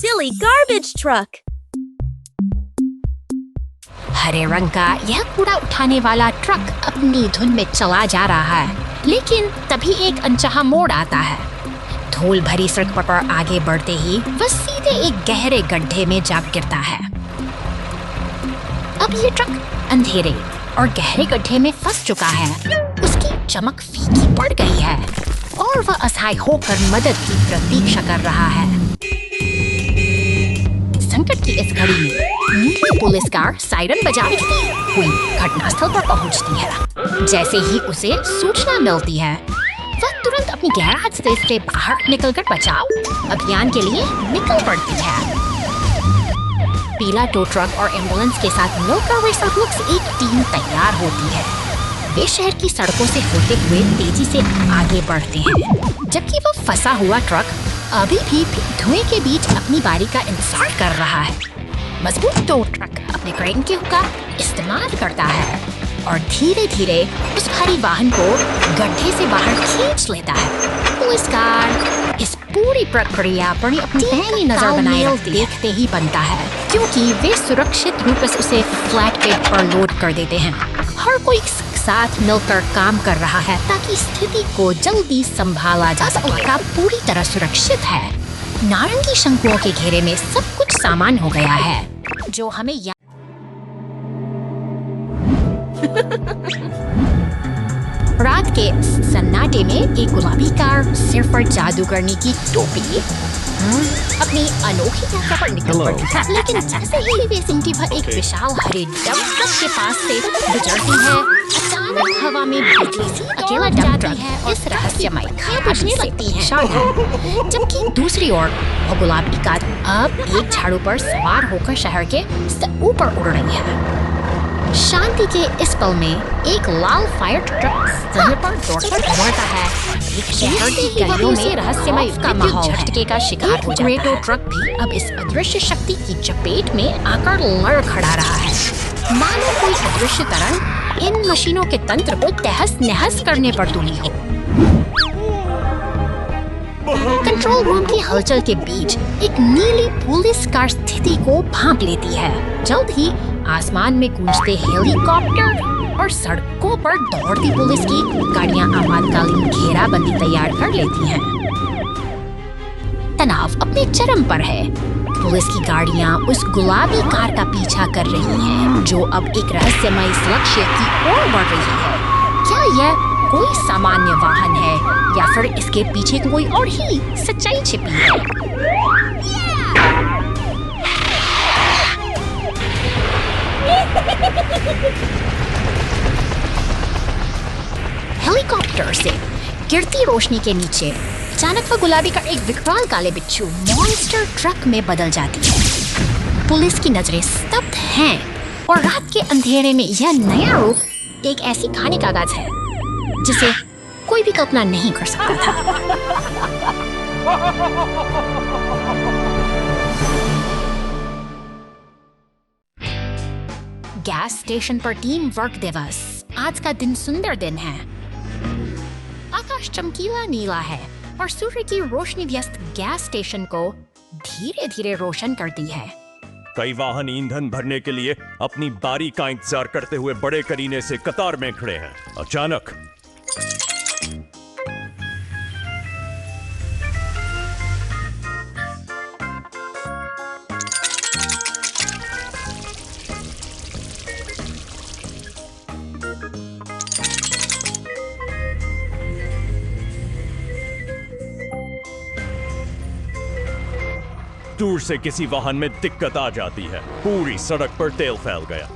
Silly garbage truck! हरे रंग का यह कूड़ा उठाने वाला ट्रक अपनी धुन में चला जा रहा है, लेकिन तभी एक अनचाहा मोड़ आता है। धूल भरी सड़क पर आगे बढ़ते ही वह सीधे एक गहरे गड्ढे में जा गिरता है। अब ये ट्रक अंधेरे और गहरे गड्ढे में फंस चुका है। उसकी चमक फीकी पड़ गई है और वह असहाय होकर मदद की प्रतीक्षा कर रहा है। संकट की इस घड़ी में नीली पुलिस कार सायरन बजाती हुई घटनास्थल पर पहुंचती है। जैसे ही उसे सूचना मिलती है, वह तुरंत अपनी गैराज से बाहर निकलकर बचाव अभियान के लिए निकल पड़ती है। पीला टो ट्रक और एम्बुलेंस के साथ मिलकर वे सब लोग से एक टीम तैयार होती है। वे शहर की सड़कों से होते हुए तेजी से आगे बढ़ते हैं, जबकि वह फंसा हुआ ट्रक अभी भी धुएं के बीच अपनी बारी का इंतजार कर रहा है। मजबूत टो ट्रक अपने क्रेन के हुक का इस्तेमाल करता है और धीरे धीरे उस भारी वाहन को गड्ढे से बाहर खींच लेता है। पुलिस कार इस पूरी प्रक्रिया पर अपनी पैनी नजर बनाए देखते ही बनता है, क्योंकि वे सुरक्षित रूप से उसे फ्लैटबेड पर लोड कर देते हैं। हर कोई साथ मिलकर काम कर रहा है ताकि स्थिति को जल्दी संभाला जा सके। इलाका पूरी तरह सुरक्षित है। नारंगी शंकुओं के घेरे में सब कुछ सामान हो गया है, जो हमें रात के सन्नाटे में एक गुलाबी कार सिर पर जादूगरनी की टोपी अपनी अनोखी यात्रा पर निकल पड़ती है। लेकिन जैसे ही वे सिंटी भर एक विशाल हरे डंप ट्रक के पास से गुजरती है, अचानक हवा में बिजली सी अकेला डंप ट्रक इस रहस्यमय खाने लगती है। जबकि दूसरी ओर वो गुलाबी कार अब एक झाड़ू पर सवार होकर शहर के ऊपर उड़ रही है। शांति के इस पल में एक लाल फायर ट्रक समय पर दौड़कर गुजरता है। एक शहर की गलियों में रहस्यमय का माहौल झटके का शिकार हो जाता है। ट्रक भी अब इस अदृश्य शक्ति की चपेट में आकर लड़खड़ा रहा है, मानो कोई अदृश्य तरंग इन मशीनों के तंत्र को तहस नहस करने पर तुली हो। कंट्रोल रूम की हलचल के बीच एक नीली पुलिस कार स्थिति को भांप लेती है। जल्द ही आसमान में गूंजते हेलीकॉप्टर और सड़कों पर दौड़ती पुलिस की गाड़ियां आपातकालीन घेराबंदी तैयार कर लेती हैं। तनाव अपने चरम पर है। पुलिस की गाड़ियां उस गुलाबी कार का पीछा कर रही हैं, जो अब एक रहस्यमय लक्ष्य की ओर बढ़ रही है। क्या यह कोई सामान्य वाहन है या फिर इसके पीछे कोई और ही सच्चाई छिपी है? हेलीकॉप्टर से गिरती रोशनी के नीचे अचानक वह गुलाबी का एक विकराल काले बिच्छू मॉन्स्टर ट्रक में बदल जाती है। पुलिस की नजरें स्तब्ध हैं और रात के अंधेरे में यह नया रूप एक ऐसी कहानी का आगाज है जिसे कोई भी कल्पना नहीं कर सकता था। गैस स्टेशन पर टीम वर्क दिवस। आज का दिन सुंदर दिन है। आकाश चमकीला नीला है और सूर्य की रोशनी व्यस्त गैस स्टेशन को धीरे धीरे रोशन करती है। कई वाहन ईंधन भरने के लिए अपनी बारी का इंतजार करते हुए बड़े करीने से कतार में खड़े हैं। अचानक दूर से किसी वाहन में दिक्कत आ जाती है। पूरी सड़क पर तेल फैल गया।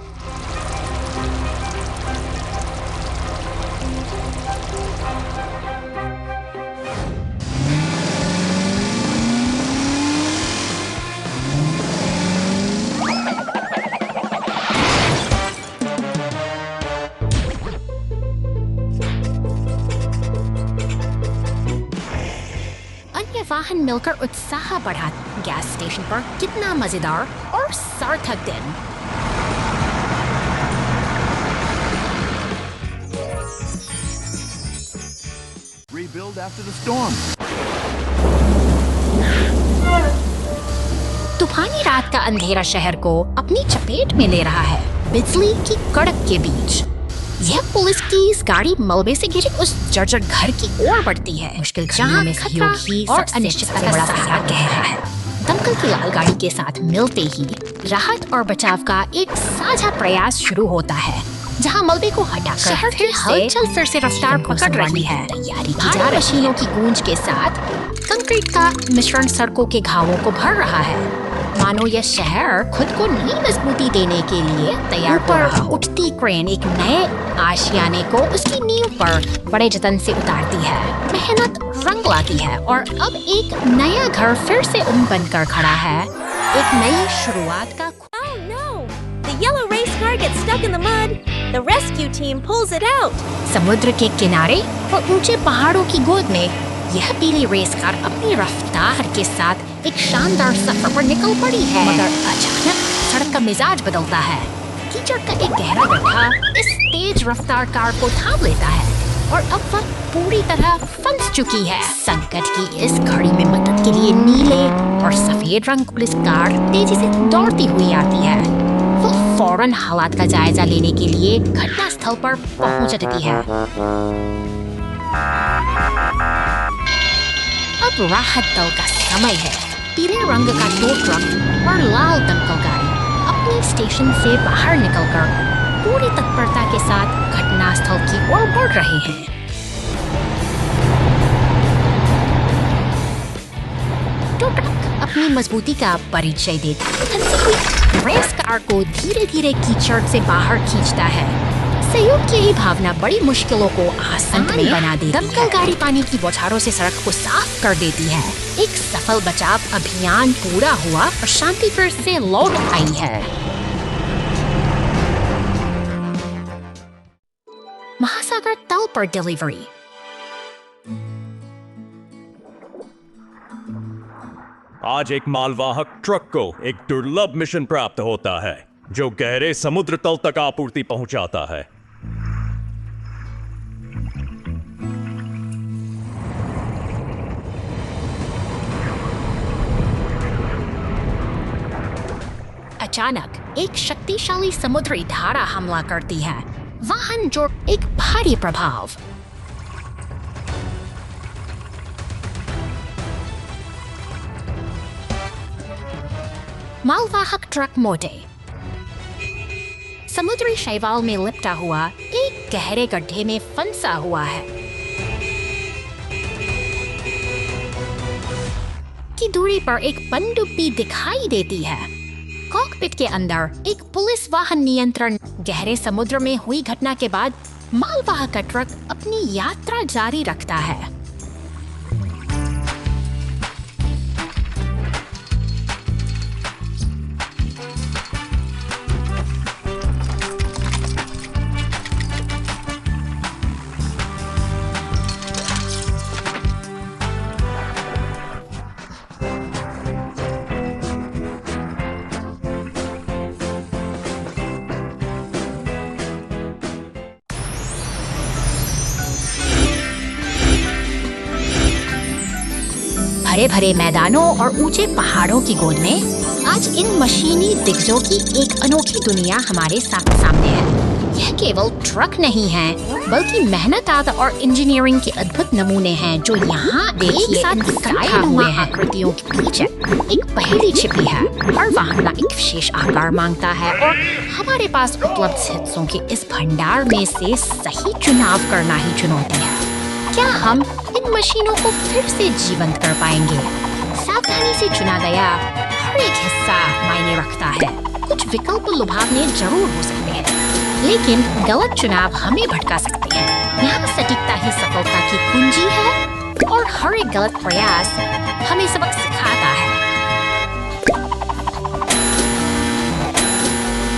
वाहन मिलकर उत्साह बढ़ा। गैस स्टेशन पर कितना मजेदार और सार्थक दिन। Rebuild after the storm. तूफानी रात का अंधेरा शहर को अपनी चपेट में ले रहा है, बिजली की कड़क के बीच। यह पुलिस की इस गाड़ी मलबे से घिरे उस जर्जर घर की ओर बढ़ती है। मुश्किल घड़ियों में सहयोग ही और अनिश्चितता का बड़ा सहारा गहरा है। दमकल की लाल गाड़ी के साथ मिलते ही राहत और बचाव का एक साझा प्रयास शुरू होता है, जहां मलबे को हटाकर शहर की हलचल फिर से रफ्तार पकड़ रही है। तैयारी की जा मशीनों की गूंज के साथ कंक्रीट का मिश्रण सड़कों के घावों को भर रहा है, मानो यह शहर खुद को नई मजबूती देने के लिए तैयार हो रहा हो। उठती क्रेन एक नए आशियाने को उसकी नींव पर बड़े जतन से उतारती है। मेहनत रंग लाती है और अब एक नया घर फिर से बनकर खड़ा है। एक नई शुरुआत का। Oh no! The yellow race car gets stuck in the mud. The rescue team pulls it out. समुद्र के किनारे और ऊंचे पहाड़ों की गोद में यह पीली रेस कार अपनी रफ्तार के साथ एक शानदार सफर पर निकल पड़ी है। मगर अचानक सड़क का मिजाज बदलता है। कीचड़ का एक गहरा गड्ढा इस तेज रफ्तार कार को थाम लेता है और अब वह पूरी तरह फंस चुकी है। संकट की इस घड़ी में मदद के लिए नीले और सफेद रंग पुलिस कार तेजी से दौड़ती हुई आती है। वह फौरन हालात का जायजा लेने के लिए घटना स्थल पर पहुंच जाती है। अब राहत दल का समय है। पीले रंग का 2 ट्रक और लाल दमकल गाड़ी अपने स्टेशन से बाहर निकलकर पूरी तत्परता के साथ घटनास्थल की ओर बढ़ रहे हैं। तो ट्रक अपनी मजबूती का परिचय देता है। रेस कार को धीरे धीरे कीचड़ से बाहर खींचता है। सहयोग की यही भावना बड़ी मुश्किलों को आसान बना देती है। दमकल गाड़ी पानी की बौछारों से सड़क को साफ कर देती है। एक सफल बचाव अभियान पूरा हुआ और शांति फिर से लौट आई है। महासागर तल पर डिलीवरी। आज एक मालवाहक ट्रक को एक दुर्लभ मिशन प्राप्त होता है जो गहरे समुद्र तल तक आपूर्ति पहुंचाता है। अचानक एक शक्तिशाली समुद्री धारा हमला करती है। वाहन जो एक भारी प्रभाव। मालवाहक ट्रक मोटे समुद्री शैवाल में लिपटा हुआ एक गहरे गड्ढे में फंसा हुआ है। की दूरी पर एक पनडुब्बी दिखाई देती है। कॉकपिट के अंदर एक पुलिस वाहन नियंत्रण। गहरे समुद्र में हुई घटना के बाद मालवाहक ट्रक अपनी यात्रा जारी रखता है। हरे भरे मैदानों और ऊंचे पहाड़ों की गोद में आज इन मशीनी दिग्गजों की एक अनोखी दुनिया हमारे सामने है। यह केवल ट्रक नहीं है बल्कि मेहनत और इंजीनियरिंग के अद्भुत नमूने हैं जो यहाँ एक साथ इकट्ठा हुए हैं। आकृतियों के पीछे एक पहेली छिपी है। हर वाहन एक विशेष आकार मांगता है और हमारे पास उपलब्ध हिस्सों के इस भंडार में से सही चुनाव करना ही चुनौती है। क्या हम इन मशीनों को फिर से जीवंत कर पाएंगे? सावधानी से चुना गया हर एक हिस्सा मायने रखता है। कुछ विकल्प लुभावने जरूर हो सकते हैं, लेकिन गलत चुनाव हमें भटका सकते हैं। यहाँ सटीकता ही सफलता की कुंजी है और हर एक गलत प्रयास हमें सबक सिखाता है।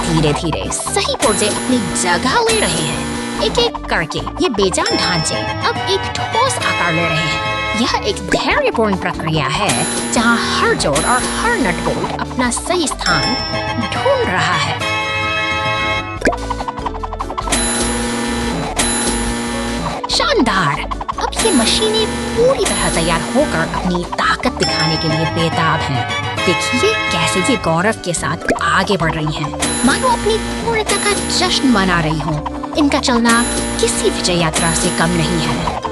धीरे धीरे सही पुर्जे अपनी जगह ले रहे हैं। एक एक करके ये बेजान ढांचे अब एक ठोस आकार ले रहे हैं। यह एक धैर्यपूर्ण प्रक्रिया है जहां हर जोड़ और हर नट बोल्ट अपना सही स्थान ढूंढ रहा है। शानदार! अब ये मशीनें पूरी तरह तैयार होकर अपनी ताकत दिखाने के लिए बेताब हैं। देखिए कैसे ये गौरव के साथ आगे बढ़ रही हैं, मानो अपनी पूर्णता का जश्न मना रही हों। इनका चलना किसी विजय यात्रा से कम नहीं है।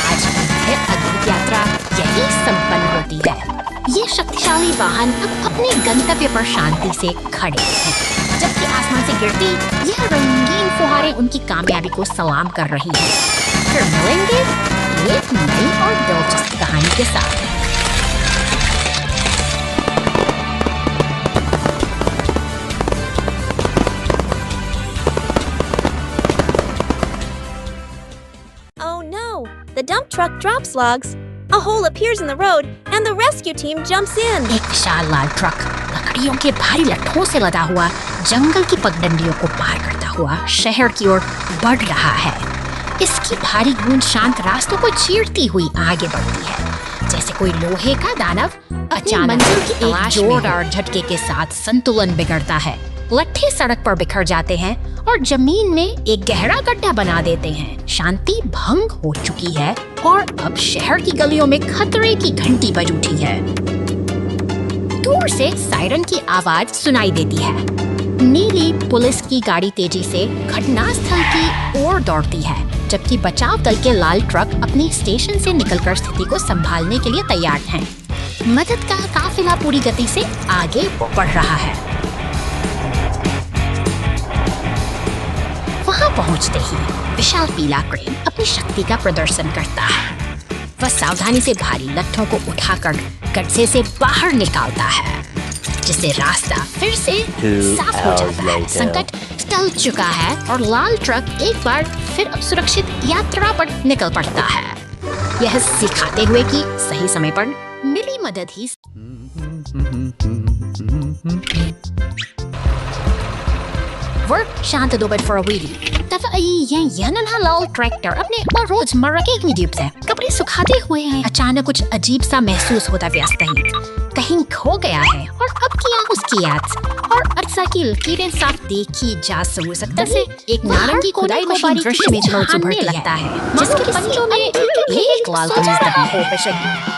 आज की अद्भुत यात्रा यही संपन्न होती है। ये शक्तिशाली वाहन अब अपने गंतव्य पर शांति से खड़े हैं, जबकि आसमान से गिरती यह रंगीन फुहारें उनकी कामयाबी को सलाम कर रही हैं। फिर मिलेंगे एक नई और दिलचस्प कहानी के साथ। Oh no! The dump truck drops logs. A hole appears in the road, and the rescue team jumps in. एक विशाल लाल ट्रक लकड़ियों के भारी लट्ठों से लदा हुआ जंगल की पगडंडियों को पार करता हुआ शहर की ओर बढ़ रहा है। इसकी भारी गूंज शांत रास्तों को चीरती हुई आगे बढ़ती है, जैसे कोई लोहे का दानव अचानक मंजिल की एक जोरदार झटके के साथ संतुलन बिगड़ता है। लट्ठे सड़क पर बिखर जाते हैं और जमीन में एक गहरा गड्ढा बना देते हैं। शांति भंग हो चुकी है और अब शहर की गलियों में खतरे की घंटी बज उठी है। दूर से सायरन की आवाज सुनाई देती है। नीली पुलिस की गाड़ी तेजी से घटनास्थल की ओर दौड़ती है, जबकि बचाव दल के लाल ट्रक अपनी स्टेशन से निकलकर स्थिति को संभालने के लिए तैयार हैं। मदद का काफिला पूरी गति से आगे बढ़ रहा है। वहां पहुंचते ही विशाल पीला क्रेन अपनी शक्ति का प्रदर्शन करता है। वह सावधानी से भारी लट्ठों को उठाकर गड्ढे से बाहर निकालता है, जिससे रास्ता फिर से साफ हो जाता है। संकट टल चुका है और लाल ट्रक एक बार फिर अब सुरक्षित यात्रा पर निकल पड़ता है, यह सिखाते हुए कि सही समय पर मिली मदद ही Work शांत दोपहर for a wheelie। तब यह नन्हा लाल ट्रैक्टर अपने रोजमर्रा के एक से कपड़े सुखाते हुए हैं। अचानक कुछ अजीब सा महसूस होता व्यस्त कहीं खो गया है और अब किया उसकी याद और अरसा की लकीरें साफ देखी जा सकता से एक नारंगी खुदाई मशीन दृश्य में उभरने लगता है, जिसके पंजों में एक लाल कमीज दबी है।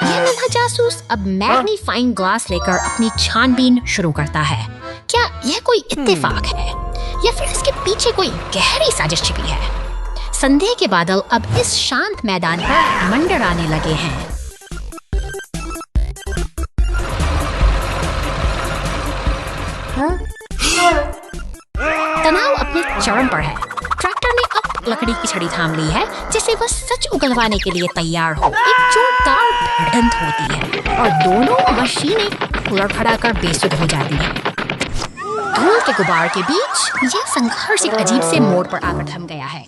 यह नन्हा जासूस अब मैग्नीफाइंग ग्लास लेकर अपनी छानबीन शुरू करता है। क्या यह कोई इत्तेफाक है या फिर इसके पीछे कोई गहरी साजिश छिपी है? संदेह के बादल अब इस शांत मैदान पर मंडराने लगे हैं। तनाव अपने चरम पर है। ट्रैक्टर ने अब लकड़ी की छड़ी थाम ली है, जिसे वह सच उगलवाने के लिए तैयार हो। एक जोरदार भिड़ंत होती है और दोनों मशीनें लड़खड़ाकर बेसुध हो जाती हैं। धूल के गुबार के बीच यह संघर्ष एक अजीब से मोड़ पर आकर थम गया है।